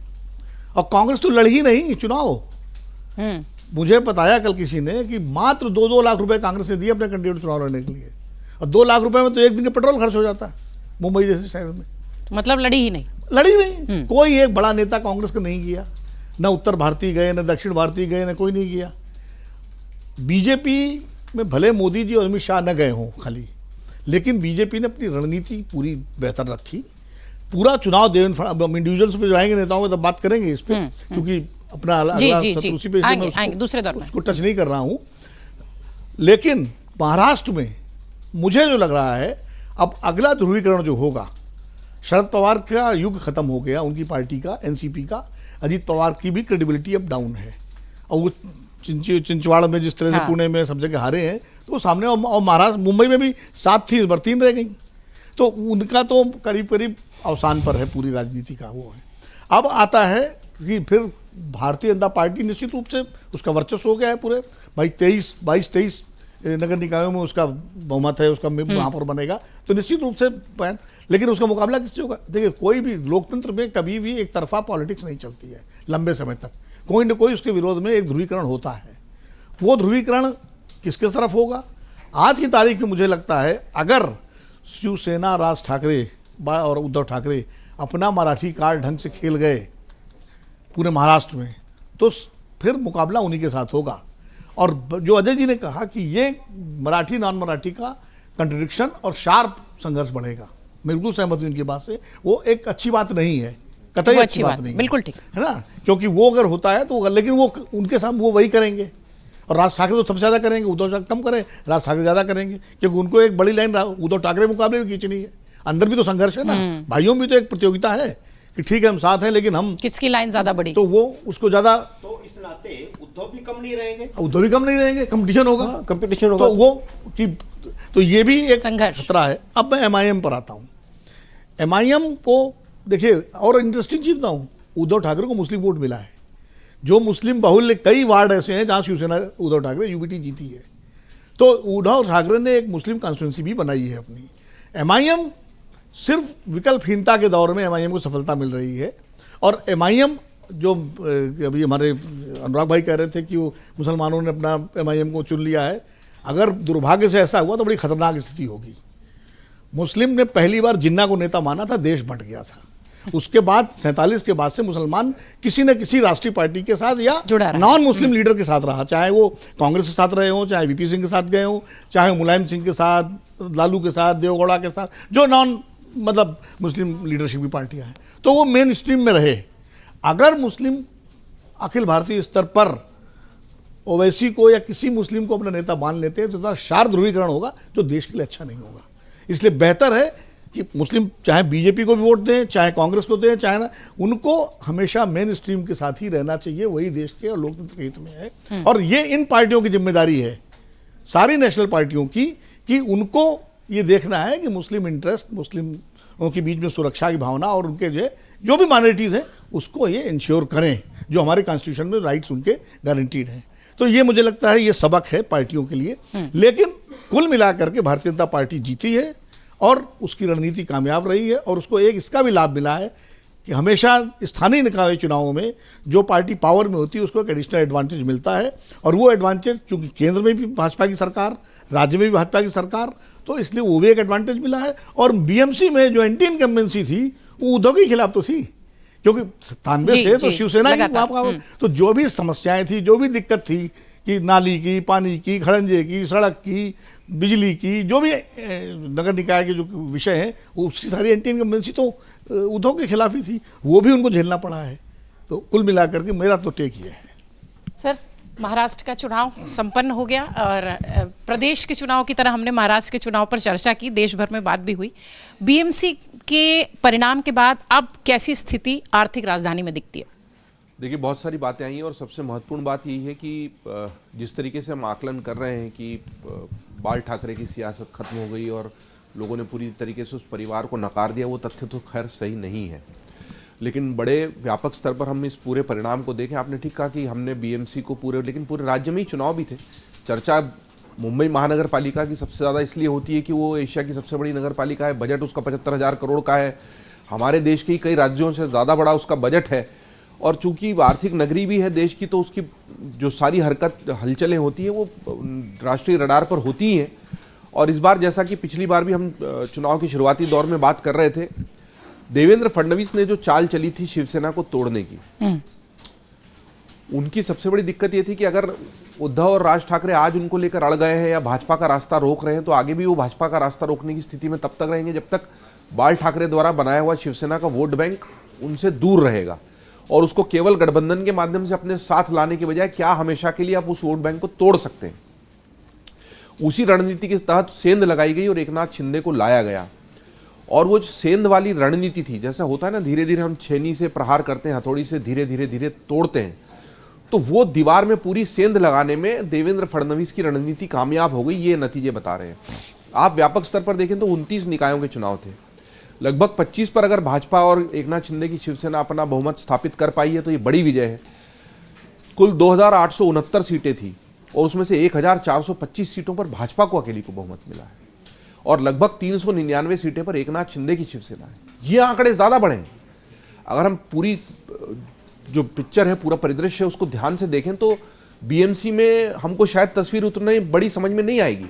और कांग्रेस तो लड़ी ही नहीं चुनाव। मुझे बताया कल किसी ने कि मात्र 2-2 लाख रुपए कांग्रेस ने दिए अपने कैंडिडेट चुनाव लड़ने के लिए, और 2 लाख रुपए में तो एक दिन का पेट्रोल खर्च हो जाता है मुंबई जैसे शहर में। मतलब लड़ी ही नहीं। कोई एक बड़ा नेता कांग्रेस का नहीं किया, न उत्तर भारतीय गए, न दक्षिण भारतीय गए, न कोई नहीं किया। बीजेपी में भले मोदी जी और अमित शाह न गए हों खाली, लेकिन बीजेपी ने अपनी रणनीति पूरी बेहतर रखी। पूरा चुनाव देवेंद्र इंडिविजुअल्स पे जो आएंगे नेताओं में तब बात करेंगे इस पे, क्योंकि अपना अगला शत्रु उसी पे आएंगे दूसरे दौर में उसको टच नहीं कर रहा हूं। लेकिन महाराष्ट्र में मुझे जो लग रहा है, अब अगला ध्रुवीकरण जो होगा, शरद पवार का युग खत्म हो गया, उनकी पार्टी का, एनसीपी का। अजीत पवार की भी क्रेडिबिलिटी अब डाउन है, और वो चिंचवाड़ में जिस तरह से पुणे में सब जगह हारे हैं, तो सामने, और महाराष्ट्र मुंबई में भी 7 थी, इस बार 3 रह गई, तो उनका तो करीब करीब अवसान पर है पूरी राजनीति का वो है। अब आता है कि फिर भारतीय जनता पार्टी निश्चित रूप से उसका वर्चस्व हो गया है पूरे भाई 22-23 नगर निकायों में उसका बहुमत है, उसका वहाँ पर बनेगा, तो निश्चित रूप से। लेकिन उसका मुकाबला किससे होगा? देखिए, कोई भी लोकतंत्र में कभी भी एक तरफा पॉलिटिक्स नहीं चलती है लंबे समय तक, कोई न कोई उसके विरोध में एक ध्रुवीकरण होता है। वो ध्रुवीकरण किसके तरफ होगा? आज की तारीख में मुझे लगता है अगर शिवसेना, राज ठाकरे और उद्धव ठाकरे अपना मराठी कार्ड ढंग से खेल गए पूरे महाराष्ट्र में, तो फिर मुकाबला उन्हीं के साथ होगा। और जो अजय जी ने कहा कि ये मराठी नॉन मराठी का कंट्रडिक्शन और शार्प संघर्ष बढ़ेगा, मैं बिल्कुल सहमत हूं उनकी बात से। वो एक अच्छी बात नहीं है, कतई अच्छी बात नहीं, बिल्कुल ठीक है ना, क्योंकि वो अगर होता है तो, लेकिन वो उनके सामने वो वही करेंगे, और राज ठाकरे तो सबसे ज़्यादा करेंगे, उद्धव ठाकरे कम करें, राज ठाकरे ज़्यादा करेंगे, क्योंकि उनको एक बड़ी लाइन उद्धव ठाकरे मुकाबले में खींचनी है। अंदर भी तो संघर्ष है ना, भाइयों में भी तो एक प्रतियोगिता है कि ठीक है हम साथ हैं, लेकिन हम किसकी लाइन ज़्यादा बड़ी, तो वो उसको ज़्यादा, तो इस नाते उद्धव भी कम नहीं रहेंगे, कंपटीशन होगा, कंपटीशन होगा, तो वो कि, तो ये भी एक संघर्ष खतरा है। अब मैं एमआईएम पर आता हूँ। एमआईएम को देखिए, और इंटरेस्टिंग चीज बताऊँ, उद्धव ठाकरे को मुस्लिम वोट मिला है, जो मुस्लिम बहुल्य कई वार्ड ऐसे हैं जहाँ शिवसेना उद्धव ठाकरे यूबीटी जीती है, तो उद्धव ठाकरे ने एक मुस्लिम कॉन्स्टिट्यूंसी भी बनाई है अपनी। एमआईएम सिर्फ विकल्पहीनता के दौर में एमआईएम को सफलता मिल रही है, और एमआईएम जो अभी हमारे अनुराग भाई कह रहे थे कि वो मुसलमानों ने अपना एमआईएम को चुन लिया है, अगर दुर्भाग्य से ऐसा हुआ तो बड़ी खतरनाक स्थिति होगी। मुस्लिम ने पहली बार जिन्ना को नेता माना था, देश बंट गया था। उसके बाद 47 के बाद से मुसलमान किसी न किसी राष्ट्रीय पार्टी के साथ या नॉन मुस्लिम लीडर के साथ रहा, चाहे वो कांग्रेस के साथ रहे हों, चाहे वीपी सिंह के साथ गए हों, चाहे मुलायम सिंह के साथ, लालू के साथ, देवगौड़ा के साथ, जो नॉन मतलब मुस्लिम लीडरशिप की पार्टियां हैं, तो वो मेन स्ट्रीम में रहे। अगर मुस्लिम अखिल भारतीय स्तर पर ओवैसी को या किसी मुस्लिम को अपना नेता मान लेते हैं तो इतना शार्प ध्रुवीकरण होगा जो देश के लिए अच्छा नहीं होगा। इसलिए बेहतर है कि मुस्लिम चाहे बीजेपी को भी वोट दें, चाहे कांग्रेस को दें, चाहे ना, उनको हमेशा मेन स्ट्रीम के साथ ही रहना चाहिए, वही देश के और लोकतंत्र के हित में है। और ये इन पार्टियों की जिम्मेदारी है, सारी नेशनल पार्टियों की, कि उनको ये देखना है कि मुस्लिम इंटरेस्ट, मुस्लिमों के बीच में सुरक्षा की भावना और उनके जो भी माइनॉरिटीज़ हैं उसको ये इंश्योर करें, जो हमारे कॉन्स्टिट्यूशन में राइट्स उनके गारंटीड हैं। तो ये मुझे लगता है ये सबक है पार्टियों के लिए। लेकिन कुल मिलाकर के भारतीय जनता पार्टी जीती है और उसकी रणनीति कामयाब रही है, और उसको एक इसका भी लाभ मिला है कि हमेशा स्थानीय निकाय चुनावों में जो पार्टी पावर में होती है उसको एक एडिशनल एडवांटेज मिलता है, और वो एडवांटेज चूंकि केंद्र में भी भाजपा की सरकार, राज्य में भी भाजपा की सरकार, तो इसलिए वो भी एक एडवांटेज मिला है। और बीएमसी में जो एंटी इनकम्बेंसी थी वो उद्धव के खिलाफ तो थी, क्योंकि 97 से तो शिवसेना ही वहाँ पर, तो जो भी समस्याएं थी, जो भी दिक्कत थी कि नाली की, पानी की, खड़ंजे की, सड़क की, बिजली की, जो भी नगर निकाय के जो विषय हैं, उसकी सारी एंटी इनकम्बेंसी तो उद्धव के खिलाफ ही थी, वो भी उनको झेलना पड़ा है। तो कुल मिलाकर के मेरा तो टेक ये है। सर, महाराष्ट्र का चुनाव संपन्न हो गया, और प्रदेश के चुनाव की तरह हमने महाराष्ट्र के चुनाव पर चर्चा की, देश भर में बात भी हुई। बीएमसी के परिणाम के बाद अब कैसी स्थिति आर्थिक राजधानी में दिखती है? देखिए, बहुत सारी बातें आई हैं, और सबसे महत्वपूर्ण बात यही है कि जिस तरीके से हम आकलन कर रहे हैं कि बाल ठाकरे की सियासत खत्म हो गई और लोगों ने पूरी तरीके से उस परिवार को नकार दिया, वो तथ्य तो खैर सही नहीं है। लेकिन बड़े व्यापक स्तर पर हम इस पूरे परिणाम को देखें, आपने ठीक कहा कि हमने बीएमसी को लेकिन पूरे राज्य में ही चुनाव भी थे। चर्चा मुंबई महानगर पालिका की सबसे ज़्यादा इसलिए होती है कि वो एशिया की सबसे बड़ी नगर पालिका है, बजट उसका 75,000 करोड़ का है, हमारे देश के कई राज्यों से ज़्यादा बड़ा उसका बजट है, और चूंकि आर्थिक नगरी भी है देश की, तो उसकी जो सारी हलचलें होती हैं वो राष्ट्रीय रडार पर होती ही हैं। और इस बार, जैसा कि पिछली बार भी हम चुनाव के शुरुआती दौर में बात कर रहे थे, देवेंद्र फडणवीस ने जो चाल चली थी शिवसेना को तोड़ने की, उनकी सबसे बड़ी दिक्कत ये थी कि अगर उद्धव और राज ठाकरे आज उनको लेकर अड़ गए हैं या भाजपा का रास्ता रोक रहे हैं, तो आगे भी वो भाजपा का रास्ता रोकने की स्थिति में तब तक रहेंगे जब तक बाल ठाकरे द्वारा बनाया हुआ शिवसेना का वोट बैंक उनसे दूर रहेगा, और उसको केवल गठबंधन के माध्यम से अपने साथ लाने के बजाय क्या हमेशा के लिए आप उस वोट बैंक को तोड़ सकते हैं। उसी रणनीति के तहत सेंध लगाई गई और एकनाथ शिंदे को लाया गया। और वो जो सेंध वाली रणनीति थी, जैसा होता है ना धीरे धीरे हम छेनी से प्रहार करते हैं, हथौड़ी से धीरे धीरे धीरे तोड़ते हैं, तो वो दीवार में पूरी सेंध लगाने में देवेंद्र फडणवीस की रणनीति कामयाब हो गई, ये नतीजे बता रहे हैं। आप व्यापक स्तर पर देखें तो 29 निकायों के चुनाव थे, लगभग 25 पर अगर भाजपा और एकनाथ शिंदे की शिवसेना अपना बहुमत स्थापित कर पाई है तो ये बड़ी विजय है। कुल 2869 सीटें थी और उसमें से 1425 सीटों पर भाजपा को अकेली को बहुमत मिला है और लगभग 399 सीटें पर एकनाथ शिंदे की शिवसेना है। ये आंकड़े ज्यादा बढ़े हैं। अगर हम पूरी जो पिक्चर है, पूरा परिदृश्य है, उसको ध्यान से देखें तो बीएमसी में हमको शायद तस्वीर उतनी बड़ी समझ में नहीं आएगी,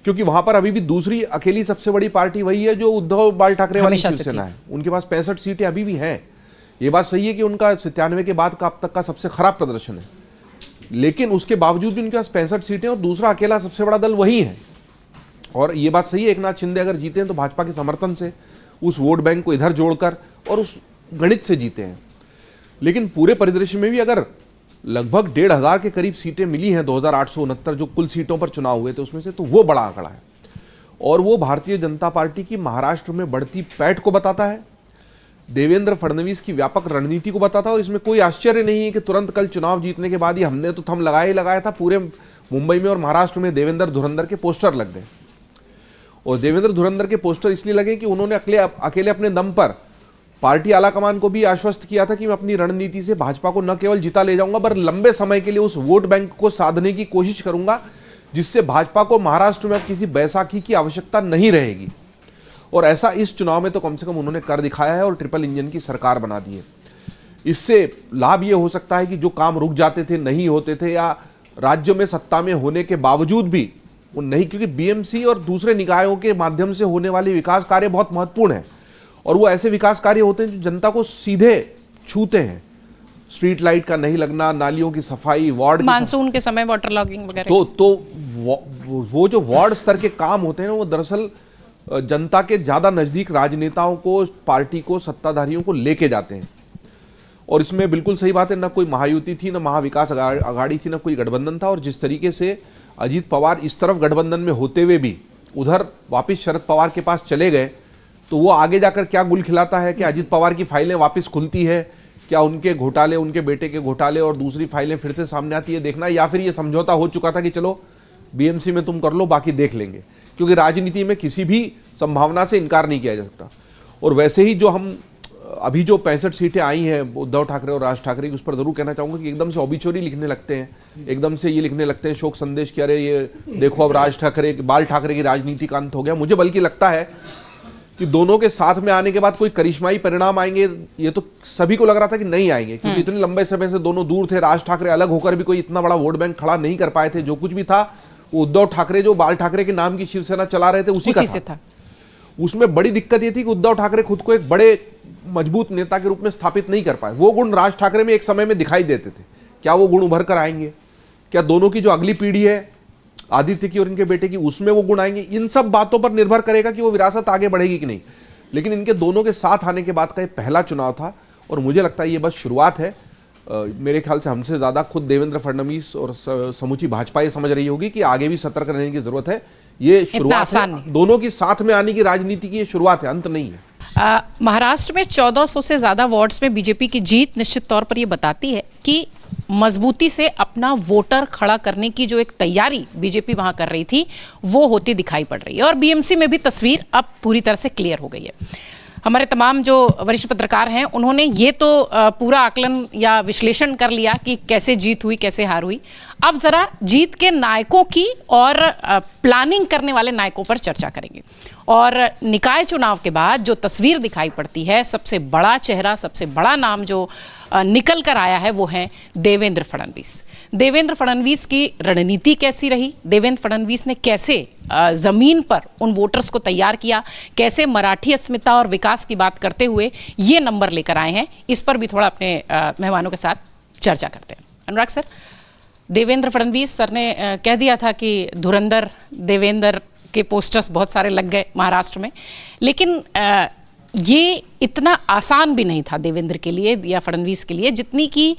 क्योंकि वहां पर अभी भी दूसरी अकेली सबसे बड़ी पार्टी वही है जो उद्धव बाल ठाकरे वाली शिवसेना है। उनके पास 65 सीटें अभी भी हैं। ये बात सही है कि उनका 97 के बाद का अब तक का सबसे खराब प्रदर्शन है, लेकिन उसके बावजूद भी उनके पास 65 सीटें और दूसरा अकेला सबसे बड़ा दल वही है। और ये बात सही है, एकनाथ शिंदे अगर जीते हैं तो भाजपा के समर्थन से, उस वोट बैंक को इधर जोड़कर और उस गणित से जीते हैं। लेकिन पूरे परिदृश्य में भी अगर लगभग 1,500 के करीब सीटें मिली हैं 2869 जो कुल सीटों पर चुनाव हुए थे उसमें से, तो वो बड़ा आंकड़ा है और वो भारतीय जनता पार्टी की महाराष्ट्र में बढ़ती पैठ को बताता है, देवेंद्र फडणवीस की व्यापक रणनीति को बताता है। और इसमें कोई आश्चर्य नहीं है कि तुरंत कल चुनाव जीतने के बाद ही हमने तो थम लगाया ही लगाया था, पूरे मुंबई में और महाराष्ट्र में देवेंद्र धुरंधर के पोस्टर लग गए। और देवेंद्र धुरंधर के पोस्टर इसलिए लगे कि उन्होंने अकेले अपने दम पर पार्टी आलाकमान को भी आश्वस्त किया था कि मैं अपनी रणनीति से भाजपा को न केवल जिता ले जाऊंगा पर लंबे समय के लिए उस वोट बैंक को साधने की कोशिश करूंगा, जिससे भाजपा को महाराष्ट्र में अब किसी बैसाखी की आवश्यकता नहीं रहेगी। और ऐसा इस चुनाव में तो कम से कम उन्होंने कर दिखाया है और ट्रिपल इंजन की सरकार बना दी है। इससे लाभ ये हो सकता है कि जो काम रुक जाते थे, नहीं होते थे, या राज्य में सत्ता में होने के बावजूद भी वो नहीं, क्योंकि बीएमसी और दूसरे निकायों के माध्यम से होने वाले विकास कार्य बहुत महत्वपूर्ण है और वो ऐसे विकास कार्य होते हैं जो जनता को सीधे छूते हैं। स्ट्रीट लाइट का नहीं लगना, नालियों की सफाई, वार्ड मानसून के समय वाटर लॉगिंग वगैरह, तो वो जो वार्ड स्तर के काम होते हैं वो दरअसल जनता के ज्यादा नजदीक राजनेताओं को, पार्टी को, सत्ताधारियों को लेके जाते हैं। और इसमें बिल्कुल सही बात है, ना कोई महायुति थी, ना महाविकास अघाड़ी थी, ना कोई गठबंधन था। और जिस तरीके से अजीत पवार इस तरफ गठबंधन में होते हुए भी उधर वापिस शरद पवार के पास चले गए, तो वो आगे जाकर क्या गुल खिलाता है कि अजीत पवार की फाइलें वापस खुलती है, क्या उनके घोटाले, उनके बेटे के घोटाले और दूसरी फाइलें फिर से सामने आती है, देखना, या फिर ये समझौता हो चुका था कि चलो बीएमसी में तुम कर लो, बाकी देख लेंगे। क्योंकि राजनीति में किसी भी संभावना से इनकार नहीं किया जा सकता। और वैसे ही जो हम अभी जो 65 सीटें आई हैं उद्धव ठाकरे और राज ठाकरे की, उस पर जरूर कहना चाहूंगा कि एकदम से ऑबिचुरी लिखने लगते हैं, एकदम से ये लिखने लगते हैं शोक संदेश कि अरे ये देखो अब राज ठाकरे, बाल ठाकरे की राजनीति का अंत हो गया। मुझे बल्कि लगता है कि दोनों के साथ में आने के बाद कोई करिश्माई परिणाम आएंगे, ये तो सभी को लग रहा था कि नहीं आएंगे, क्योंकि इतने लंबे समय से दोनों दूर थे। राज ठाकरे अलग होकर भी कोई इतना बड़ा वोट बैंक खड़ा नहीं कर पाए थे। जो कुछ भी था वो उद्धव ठाकरे जो बाल ठाकरे के नाम की शिवसेना चला रहे थे उसी का था। उसमें बड़ी दिक्कत ये थी कि उद्धव ठाकरे खुद को एक बड़े मजबूत नेता के रूप में स्थापित नहीं कर पाए। वो गुण राज ठाकरे में एक समय में दिखाई देते थे, क्या वो गुण उभर कर आएंगे? क्या दोनों की जो अगली पीढ़ी है आदित्य की और इनके बेटे की, उसमें वो गुण आएंगे? इन सब बातों पर निर्भर करेगा कि वो विरासत आगे बढ़ेगी कि नहीं। लेकिन इनके दोनों के साथ आने के बाद का ये पहला चुनाव था और मुझे लगता है ये बस शुरुआत है। मेरे ख्याल से हमसे ज्यादा खुद देवेंद्र फडणवीस और समूची भाजपा ये समझ रही होगी कि आगे भी सतर्क रहने की जरूरत है। ये शुरुआत है, दोनों की साथ में आने की राजनीति की ये शुरुआत है, अंत नहीं है। महाराष्ट्र में 1400 से ज्यादा वार्ड्स में बीजेपी की जीत निश्चित तौर पर यह बताती है कि मजबूती से अपना वोटर खड़ा करने की जो एक तैयारी बीजेपी वहां कर रही थी वो होती दिखाई पड़ रही है। और बीएमसी में भी तस्वीर अब पूरी तरह से क्लियर हो गई है। हमारे तमाम जो वरिष्ठ पत्रकार हैं उन्होंने ये तो पूरा आकलन या विश्लेषण कर लिया कि कैसे जीत हुई, कैसे हार हुई। अब जरा जीत के नायकों की और प्लानिंग करने वाले नायकों पर चर्चा करेंगे। और निकाय चुनाव के बाद जो तस्वीर दिखाई पड़ती है, सबसे बड़ा चेहरा, सबसे बड़ा नाम जो निकल कर आया है वो है देवेंद्र फडणवीस। देवेंद्र फडणवीस की रणनीति कैसी रही, देवेंद्र फडणवीस ने कैसे जमीन पर उन वोटर्स को तैयार किया, कैसे मराठी अस्मिता और विकास की बात करते हुए ये नंबर लेकर आए हैं, इस पर भी थोड़ा अपने मेहमानों के साथ चर्चा करते हैं। अनुराग सर, देवेंद्र फडणवीस सर ने कह दिया था कि धुरंधर देवेंद्र के पोस्टर्स बहुत सारे लग गए महाराष्ट्र में, लेकिन ये इतना आसान भी नहीं था देवेंद्र के लिए या फडणवीस के लिए, जितनी कि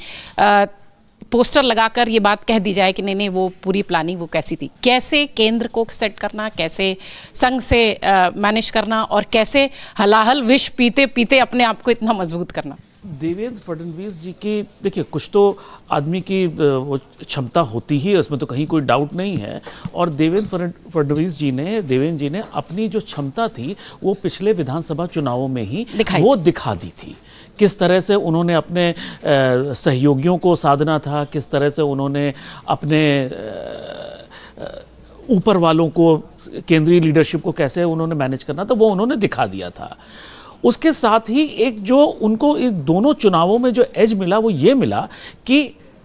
पोस्टर लगाकर ये बात कह दी जाए कि नहीं वो पूरी प्लानिंग वो कैसी थी। कैसे केंद्र को सेट करना, कैसे संघ से मैनेज करना, और कैसे हलाहल विष पीते पीते अपने आप को इतना मजबूत करना। देवेंद्र फडणवीस जी की देखिए, कुछ तो आदमी की वो क्षमता होती ही है, उसमें तो कहीं कोई डाउट नहीं है। और देवेंद्र फडणवीस जी ने अपनी जो क्षमता थी वो पिछले विधानसभा चुनावों में ही वो दिखा दी थी। किस तरह से उन्होंने अपने सहयोगियों को साधना था, किस तरह से उन्होंने अपने ऊपर वालों को, केंद्रीय लीडरशिप को कैसे उन्होंने मैनेज करना था, वो उन्होंने दिखा दिया था। उसके साथ ही एक जो उनको इन दोनों चुनावों में जो एज मिला वो ये मिला कि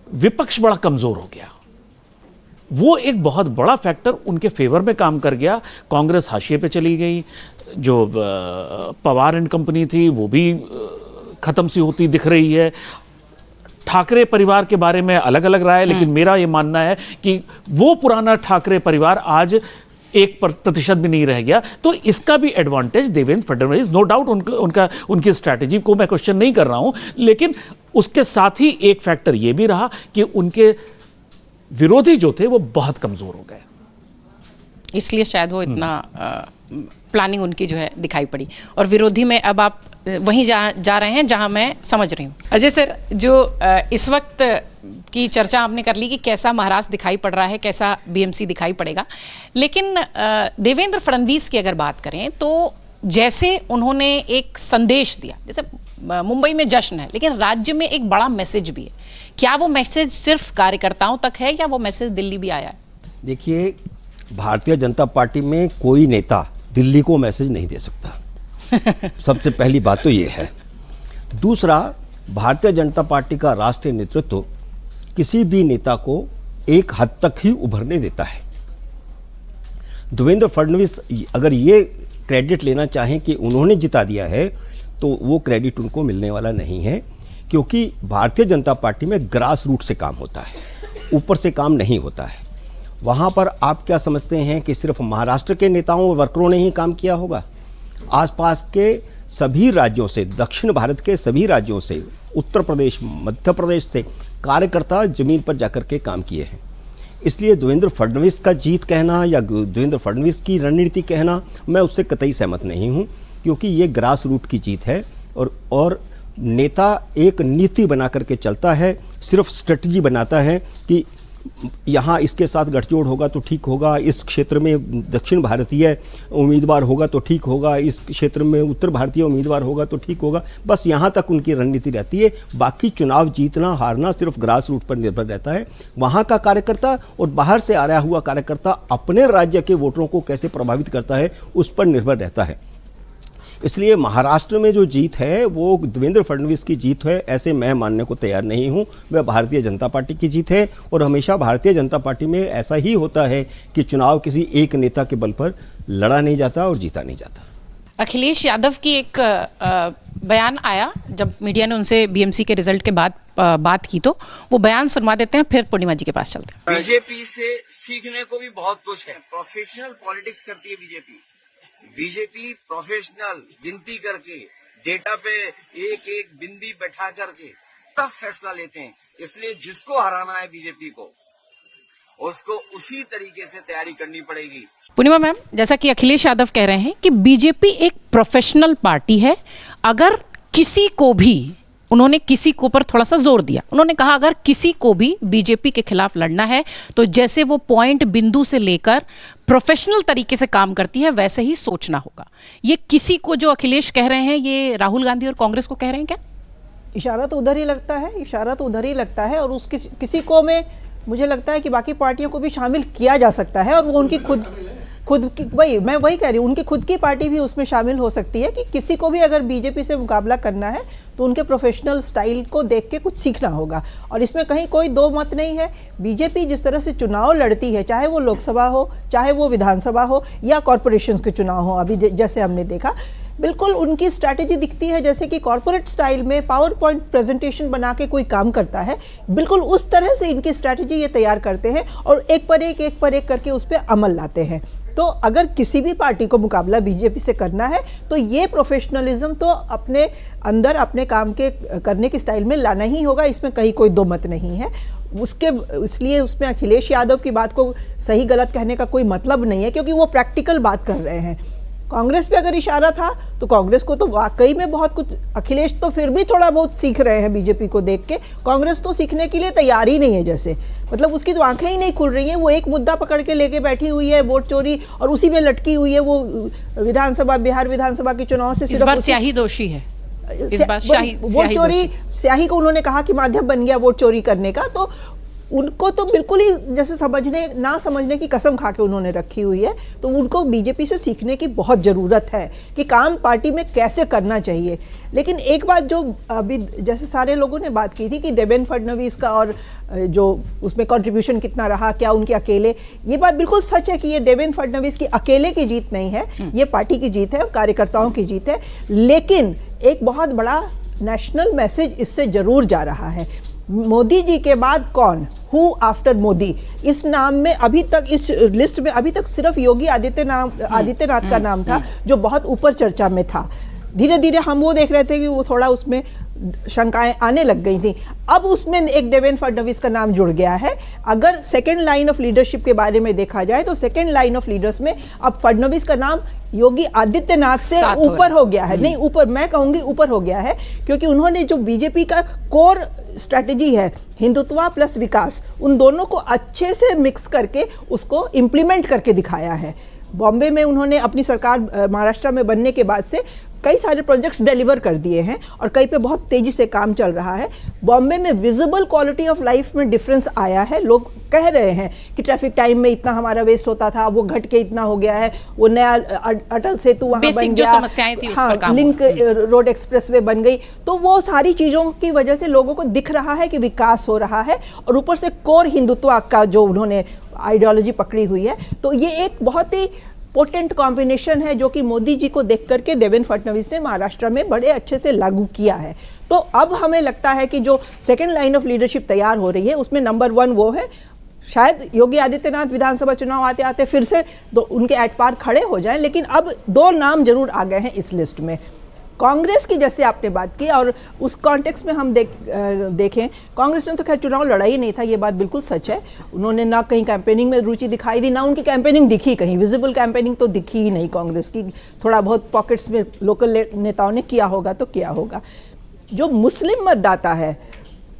विपक्ष बड़ा कमजोर हो गया। वो एक बहुत बड़ा फैक्टर उनके फेवर में काम कर गया। कांग्रेस हाशिए पे चली गई, जो पवार एंड कंपनी थी वो भी खत्म सी होती दिख रही है। ठाकरे परिवार के बारे में अलग अलग राय है, लेकिन मेरा ये मानना है कि वो पुराना ठाकरे परिवार आज 1% भी नहीं रह गया। तो इसका भी advantage Devendra Fadnavis, no doubt उनकी स्ट्रैटेजी को मैं क्वेश्चन नहीं कर रहा हूं, लेकिन उसके साथ ही एक फैक्टर ये भी रहा कि उनके विरोधी जो थे वो बहुत कमजोर हो गए, इसलिए शायद वो इतना प्लानिंग उनकी जो है दिखाई पड़ी। और विरोधी में अब आप वहीं जा रहे हैं जहां मैं समझ रही हूं। अजय सर, जो इस वक्त की चर्चा आपने कर ली कि कैसा महाराष्ट्र दिखाई पड़ रहा है, कैसा बीएमसी दिखाई पड़ेगा, लेकिन देवेंद्र फडणवीस की अगर बात करें तो जैसे उन्होंने एक संदेश दिया, जैसे मुंबई में जश्न है, लेकिन राज्य में एक बड़ा मैसेज भी है। क्या वो मैसेज सिर्फ कार्यकर्ताओं तक है या वो मैसेज दिल्ली भी आया है? देखिए, भारतीय जनता पार्टी में कोई नेता दिल्ली को मैसेज नहीं दे सकता। सबसे पहली बात तो ये है। दूसरा, भारतीय जनता पार्टी का राष्ट्रीय नेतृत्व किसी भी नेता को एक हद तक ही उभरने देता है। देवेंद्र फडणवीस अगर ये क्रेडिट लेना चाहें कि उन्होंने जिता दिया है, तो वो क्रेडिट उनको मिलने वाला नहीं है, क्योंकि भारतीय जनता पार्टी में ग्रास रूट से काम होता है, ऊपर से काम नहीं होता है। वहाँ पर आप क्या समझते हैं कि सिर्फ महाराष्ट्र के नेताओं और वर्करों ने ही काम किया होगा? आसपास के सभी राज्यों से, दक्षिण भारत के सभी राज्यों से, उत्तर प्रदेश, मध्य प्रदेश से कार्यकर्ता जमीन पर जाकर के काम किए हैं। इसलिए देवेंद्र फडणवीस का जीत कहना या देवेंद्र फडणवीस की रणनीति कहना, मैं उससे कतई सहमत नहीं हूँ, क्योंकि ये ग्रास रूट की जीत है। और नेता एक नीति बना करके चलता है, सिर्फ स्ट्रेटजी बनाता है कि यहाँ इसके साथ गठजोड़ होगा तो ठीक होगा, इस क्षेत्र में दक्षिण भारतीय उम्मीदवार होगा तो ठीक होगा, इस क्षेत्र में उत्तर भारतीय उम्मीदवार होगा तो ठीक होगा। बस यहाँ तक उनकी रणनीति रहती है। बाकी चुनाव जीतना हारना सिर्फ ग्रास रूट पर निर्भर रहता है। वहाँ का कार्यकर्ता और बाहर से आया हुआ कार्यकर्ता अपने राज्य के वोटरों को कैसे प्रभावित करता है, उस पर निर्भर रहता है। इसलिए महाराष्ट्र में जो जीत है वो देवेंद्र फडणवीस की जीत है, ऐसे मैं मानने को तैयार नहीं हूं। वह भारतीय जनता पार्टी की जीत है, और हमेशा भारतीय जनता पार्टी में ऐसा ही होता है कि चुनाव किसी एक नेता के बल पर लड़ा नहीं जाता और जीता नहीं जाता। अखिलेश यादव की एक बयान आया जब मीडिया ने उनसे बीएमसी के रिजल्ट के बाद बात की, तो वो बयान सुनवा देते हैं, फिर पूर्णिमा जी के पास चलते हैं। बीजेपी से सीखने को भी बहुत कुछ है। प्रोफेशनल पॉलिटिक्स करती है बीजेपी प्रोफेशनल गिनती करके, डेटा पे एक एक बिंदी बैठा करके तब फैसला लेते हैं। इसलिए जिसको हराना है बीजेपी को, उसको उसी तरीके से तैयारी करनी पड़ेगी। पूर्णिमा मैम, जैसा कि अखिलेश यादव कह रहे हैं कि बीजेपी एक प्रोफेशनल पार्टी है, अगर किसी को भी, उन्होंने किसी को पर थोड़ा सा जोर दिया, उन्होंने कहा अगर किसी को भी बीजेपी के खिलाफ लड़ना है तो जैसे वो पॉइंट बिंदु से लेकर प्रोफेशनल तरीके से काम करती है वैसे ही सोचना होगा। ये किसी को जो अखिलेश कह रहे हैं, ये राहुल गांधी और कांग्रेस को कह रहे हैं क्या? इशारा तो उधर ही लगता है, और उस किसी को में मुझे लगता है कि बाकी पार्टियों को भी शामिल किया जा सकता है, और वो उनकी खुद की, मैं वही कह रही हूँ, उनकी खुद की पार्टी भी उसमें शामिल हो सकती है कि किसी को भी अगर बीजेपी से मुकाबला करना है तो उनके प्रोफेशनल स्टाइल को देख के कुछ सीखना होगा। और इसमें कहीं कोई दो मत नहीं है। बीजेपी जिस तरह से चुनाव लड़ती है, चाहे वो लोकसभा हो, चाहे वो विधानसभा हो या कॉरपोरेशन के चुनाव हो, अभी जैसे हमने देखा, बिल्कुल उनकी स्ट्रैटेजी दिखती है जैसे कि कॉर्पोरेट स्टाइल में पावर पॉइंट प्रेजेंटेशन बना के कोई काम करता है, बिल्कुल उस तरह से इनकी स्ट्रैटेजी ये तैयार करते हैं और एक पर एक करके उस पर अमल लाते हैं। तो अगर किसी भी पार्टी को मुकाबला बीजेपी से करना है तो ये प्रोफेशनलिज्म तो अपने अंदर अपने काम के करने के स्टाइल में लाना ही होगा, इसमें कहीं कोई दो मत नहीं है। इसलिए उसमें अखिलेश यादव की बात को सही गलत कहने का कोई मतलब नहीं है, क्योंकि वो प्रैक्टिकल बात कर रहे हैं। कांग्रेस पे अगर इशारा था तो कांग्रेस को तो वाकई में बहुत कुछ, अखिलेश तो फिर भी थोड़ा बहुत सीख रहे हैं बीजेपी को देख के, कांग्रेस तो सीखने के लिए तैयार ही नहीं है। जैसे मतलब उसकी तो आंखें ही नहीं खुल रही हैं, वो एक मुद्दा पकड़ के लेके बैठी हुई है वोट चोरी, और उसी में लटकी हुई है। वो बिहार विधानसभा के चुनाव से इस बार स्याही दोषी है, इस बार वोट चोरी, स्याही को उन्होंने कहा कि माध्यम बन गया वोट चोरी करने का, तो उनको तो बिल्कुल ही जैसे ना समझने की कसम खा के उन्होंने रखी हुई है। तो उनको बीजेपी से सीखने की बहुत ज़रूरत है कि काम पार्टी में कैसे करना चाहिए। लेकिन एक बात जो अभी जैसे सारे लोगों ने बात की थी कि देवेंद्र फडणवीस का और जो उसमें कंट्रीब्यूशन कितना रहा, क्या उनके अकेले, ये बात बिल्कुल सच है कि ये देवेंद्र फडणवीस की अकेले की जीत नहीं है, ये पार्टी की जीत है, कार्यकर्ताओं की जीत है। लेकिन एक बहुत बड़ा नेशनल मैसेज इससे जरूर जा रहा है। मोदी जी के बाद कौन, हु आफ्टर मोदी, इस नाम में अभी तक, इस लिस्ट में अभी तक सिर्फ योगी आदित्यनाथ का नाम था जो बहुत ऊपर चर्चा में था। धीरे धीरे हम वो देख रहे थे कि वो थोड़ा उसमें शंकाएं आने लग गई थी। अब उसमें एक देवेंद्र फडणवीस का नाम जुड़ गया है। अगर सेकेंड लाइन ऑफ लीडरशिप के बारे में देखा जाए तो सेकेंड लाइन ऑफ लीडर्स में अब फडणवीस का नाम योगी आदित्यनाथ से ऊपर हो गया है। नहीं ऊपर, मैं कहूंगी ऊपर हो गया है, क्योंकि उन्होंने जो बीजेपी का कोर स्ट्रैटेजी है हिंदुत्व प्लस विकास, उन दोनों को अच्छे से मिक्स करके उसको इम्प्लीमेंट करके दिखाया है। बॉम्बे में उन्होंने अपनी सरकार महाराष्ट्र में बनने के बाद से कई सारे प्रोजेक्ट्स डिलीवर कर दिए हैं और कई पे बहुत तेजी से काम चल रहा है। बॉम्बे में विजिबल क्वालिटी ऑफ लाइफ में डिफरेंस आया है। लोग कह रहे हैं कि ट्रैफिक टाइम में इतना हमारा वेस्ट होता था, वो घट के इतना हो गया है, वो नया अटल सेतु वहाँ बन गया, समस्याएं थी उस पर काम लिंक रोड एक्सप्रेसवे बन गई, तो वो सारी चीज़ों की वजह से लोगों को दिख रहा है कि विकास हो रहा है। और ऊपर से कोर हिंदुत्व का जो उन्होंने आइडियोलॉजी पकड़ी हुई है, तो ये एक बहुत ही पोटेंट कॉम्बिनेशन है जो कि मोदी जी को देख करके देवेंद्र फडणवीस ने महाराष्ट्र में बड़े अच्छे से लागू किया है। तो अब हमें लगता है कि जो सेकेंड लाइन ऑफ लीडरशिप तैयार हो रही है उसमें नंबर 1 वो है। शायद योगी आदित्यनाथ विधानसभा चुनाव आते आते फिर से उनके एट पार खड़े हो जाएं, लेकिन अब 2 नाम जरूर आ गए हैं इस लिस्ट में। कांग्रेस की जैसे आपने बात की और उस कॉन्टेक्स्ट में हम देखें, कांग्रेस ने तो खैर चुनाव लड़ा ही नहीं था, ये बात बिल्कुल सच है। उन्होंने ना कहीं कैंपेनिंग में रुचि दिखाई दी, ना उनकी कैंपेनिंग दिखी कहीं, विजिबल कैंपेनिंग तो दिखी ही नहीं कांग्रेस की। थोड़ा बहुत पॉकेट्स में लोकल नेताओं ने किया होगा तो किया होगा। जो मुस्लिम मतदाता है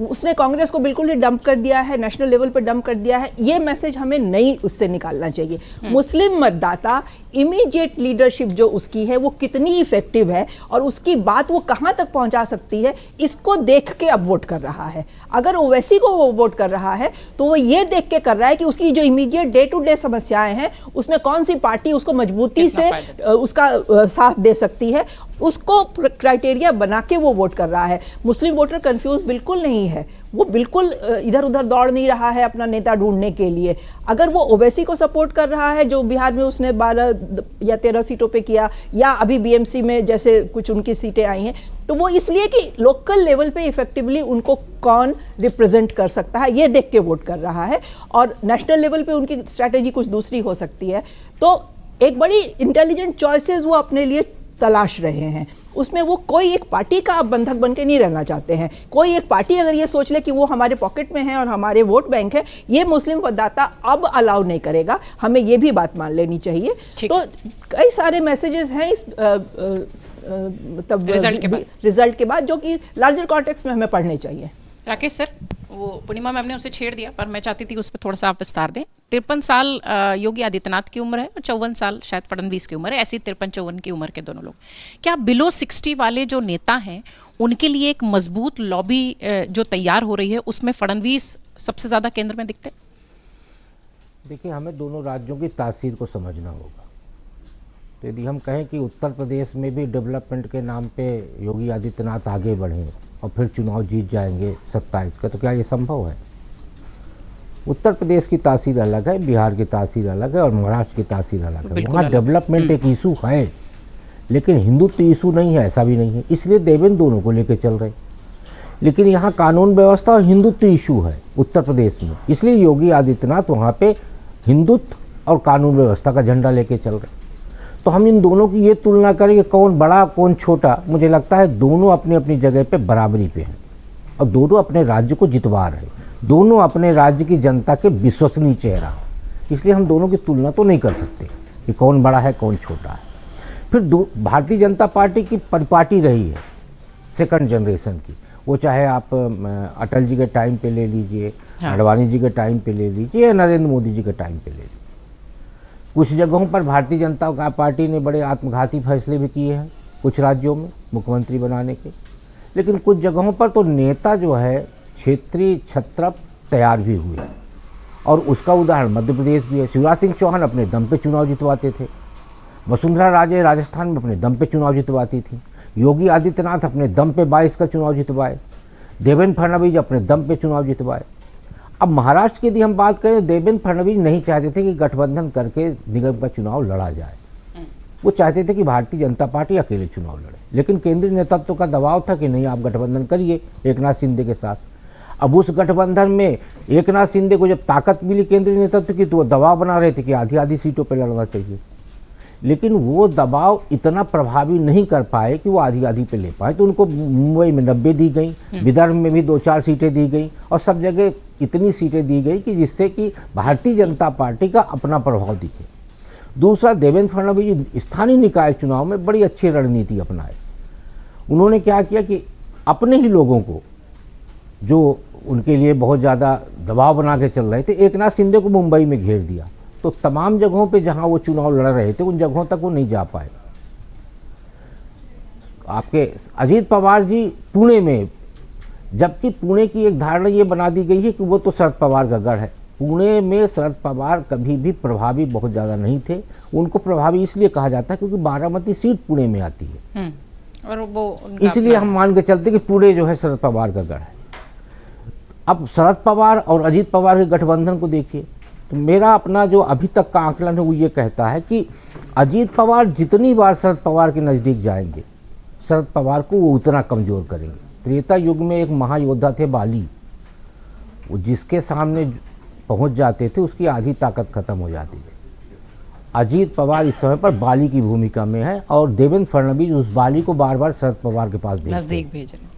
उसने कांग्रेस को बिल्कुल ही डंप कर दिया है, नेशनल लेवल पर डंप कर दिया है। ये मैसेज हमें नहीं उससे निकालना चाहिए। मुस्लिम मतदाता इमीडिएट लीडरशिप जो उसकी है वो कितनी इफेक्टिव है और उसकी बात वो कहाँ तक पहुँचा सकती है, इसको देख के अब वोट कर रहा है। अगर ओवैसी को वो वोट कर रहा है तो वो ये देख के कर रहा है कि उसकी जो इमीडिएट डे टू डे समस्याएं हैं उसमें कौन सी पार्टी उसको मजबूती से उसका साथ दे सकती है, उसको क्राइटेरिया बना के वो वोट कर रहा है। मुस्लिम वोटर कंफ्यूज बिल्कुल नहीं है, वो बिल्कुल इधर उधर दौड़ नहीं रहा है अपना नेता ढूंढने के लिए। अगर वो ओवैसी को सपोर्ट कर रहा है जो बिहार में उसने 12 या 13 सीटों पे किया, या अभी बीएमसी में जैसे कुछ उनकी सीटें आई हैं, तो वो इसलिए कि लोकल लेवल पे इफेक्टिवली उनको कौन रिप्रेजेंट कर सकता है ये देख के वोट कर रहा है। और नेशनल लेवल पे उनकी स्ट्रैटेजी कुछ दूसरी हो सकती है। तो एक बड़ी इंटेलिजेंट चॉइसेस वो अपने लिए तलाश रहे हैं। उसमें वो कोई एक पार्टी का बंधक बन के नहीं रहना चाहते हैं। कोई एक पार्टी अगर ये सोच ले कि वो हमारे पॉकेट में है और हमारे वोट बैंक है, ये मुस्लिम मतदाता अब अलाउ नहीं करेगा। हमें ये भी बात मान लेनी चाहिए। तो कई सारे मैसेजेस हैं इस मतलब रिजल्ट के बाद जो कि लार्जर कॉन्टेक्स्ट में हमें पढ़ने चाहिए। राकेश सर, वो पूर्णिमा मैम ने उसे छेड़ दिया पर मैं चाहती थी उस पर थोड़ा सा आप विस्तार दें। 53 साल योगी आदित्यनाथ की उम्र है और 54 साल शायद फडणवीस की उम्र है, ऐसी 53-54 की उम्र के दोनों लोग। क्या बिलो 60 वाले जो नेता हैं उनके लिए एक मजबूत लॉबी जो तैयार हो रही है उसमें फडणवीस सबसे ज़्यादा केंद्र में दिखते? देखिए, हमें दोनों राज्यों की तासीर को समझना होगा। तो यदि हम कहें कि उत्तर प्रदेश में भी डेवलपमेंट के नाम पे योगी आदित्यनाथ आगे बढ़ें और फिर चुनाव जीत जाएंगे 27 का, तो क्या ये संभव है? उत्तर प्रदेश की तासीर अलग है, बिहार की तासीर अलग है और महाराष्ट्र की तासीर अलग है। वहाँ डेवलपमेंट एक इशू है, लेकिन हिंदुत्व इशू नहीं है, ऐसा भी नहीं है, इसलिए देवेंद्र दोनों को लेकर चल रहे। लेकिन यहाँ कानून व्यवस्था और हिंदुत्व इशू है उत्तर प्रदेश में, इसलिए योगी आदित्यनाथ वहाँ पे हिंदुत्व और कानून व्यवस्था का झंडा लेके चल रहे। तो हम इन दोनों की ये तुलना करें कि कौन बड़ा कौन छोटा, मुझे लगता है दोनों अपनी अपनी जगह पे बराबरी पे हैं और दोनों अपने राज्य को जितवा रहे, दोनों अपने राज्य की जनता के विश्वसनीय चेहरा, इसलिए हम दोनों की तुलना तो नहीं कर सकते कि कौन बड़ा है कौन छोटा है। फिर भारतीय जनता पार्टी की परिपाटी रही है सेकंड जनरेशन की, वो चाहे आप अटल जी के टाइम पे ले लीजिए, आडवाणी जी के टाइम पे ले लीजिए या नरेंद्र मोदी जी के टाइम पे ले लीजिए। कुछ जगहों पर भारतीय जनता पार्टी ने बड़े आत्मघाती फैसले भी किए हैं कुछ राज्यों में मुख्यमंत्री बनाने के, लेकिन कुछ जगहों पर तो नेता जो है क्षेत्रीय छत्रप तैयार भी हुए और उसका उदाहरण मध्य प्रदेश भी है। शिवराज सिंह चौहान अपने दम पे चुनाव जितवाते थे, वसुंधरा राजे राजस्थान में अपने दम पे चुनाव जितवाती थी, योगी आदित्यनाथ अपने दम पे 22 का चुनाव जितवाए, देवेंद्र फडणवीस अपने दम पे चुनाव जितवाए। अब महाराष्ट्र की यदि हम बात करें, देवेंद्र फडणवीस नहीं चाहते थे कि गठबंधन करके निगम का चुनाव लड़ा जाए, वो चाहते थे कि भारतीय जनता पार्टी अकेले चुनाव लड़े, लेकिन केंद्रीय नेतृत्व का दबाव था कि नहीं आप गठबंधन करिए एकनाथ शिंदे के साथ। अब उस गठबंधन में एकनाथ शिंदे को जब ताकत मिली केंद्रीय नेतृत्व की तो वो दबाव बना रहे थे कि आधी आधी सीटों पर लड़ना चाहिए, लेकिन वो दबाव इतना प्रभावी नहीं कर पाए कि वो आधी आधी पे ले पाए। तो उनको मुंबई में 90 दी गई, विदर्भ में भी 2-4 सीटें दी गई और सब जगह इतनी सीटें दी गई कि जिससे कि भारतीय जनता पार्टी का अपना प्रभाव दिखे। दूसरा, देवेंद्र फडणवीस स्थानीय निकाय चुनाव में बड़ी अच्छी रणनीति अपनाए। उन्होंने क्या किया कि अपने ही लोगों को जो उनके लिए बहुत ज़्यादा दबाव बना के चल रहे थे, एकनाथ शिंदे को मुंबई में घेर दिया, तो तमाम जगहों पे जहां वो चुनाव लड़ रहे थे उन जगहों तक वो नहीं जा पाए। आपके अजीत पवार जी पुणे में, जबकि पुणे की एक धारणा ये बना दी गई है कि वो तो शरद पवार का गढ़ है, पुणे में शरद पवार कभी भी प्रभावी बहुत ज़्यादा नहीं थे। उनको प्रभावी इसलिए कहा जाता है क्योंकि बारामती सीट पुणे में आती है और वो इसलिए हम मान के चलते कि पुणे जो है शरद पवार का गढ़ है। अब शरद पवार और अजीत पवार के गठबंधन को देखिए, तो मेरा अपना जो अभी तक का आकलन है वो ये कहता है कि अजीत पवार जितनी बार शरद पवार के नज़दीक जाएंगे, शरद पवार को वो उतना कमज़ोर करेंगे। त्रेता युग में एक महायोद्धा थे बाली, वो जिसके सामने पहुंच जाते थे उसकी आधी ताकत खत्म हो जाती थी। अजीत पवार इस समय पर बाली की भूमिका में है और देवेंद्र फडणवीस उस बाली को बार बार शरद पवार के पास नज़दीक भेज रहे हैं।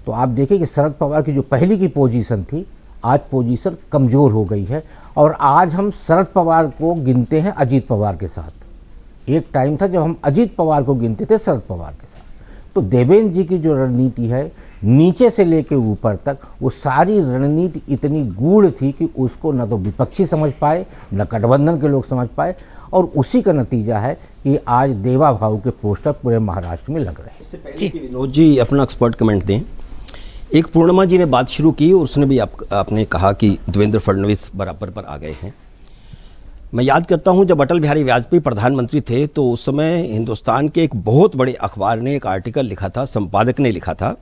तो आप देखिए कि शरद पवार की जो पहले की पोजीशन थी, आज पोजीशन कमज़ोर हो गई है और आज हम शरद पवार को गिनते हैं अजीत पवार के साथ। एक टाइम था जब हम अजीत पवार को गिनते थे शरद पवार के साथ। तो देवेंद्र जी की जो रणनीति है नीचे से लेकर ऊपर तक, वो सारी रणनीति इतनी गूढ़ थी कि उसको न तो विपक्षी समझ पाए न गठबंधन के लोग समझ पाए, और उसी का नतीजा है कि आज देवा भाऊ के पोस्टर पूरे महाराष्ट्र में लग रहे हैं। विनोद जी अपना एक्सपर्ट कमेंट दें। एक पूर्णिमा जी ने बात शुरू की और उसने भी आपने कहा कि देवेंद्र फडणवीस बराबर पर आ गए हैं। मैं याद करता हूं जब अटल बिहारी वाजपेयी प्रधानमंत्री थे तो उस समय हिंदुस्तान के एक बहुत बड़े अखबार ने एक आर्टिकल लिखा था, संपादक ने लिखा था,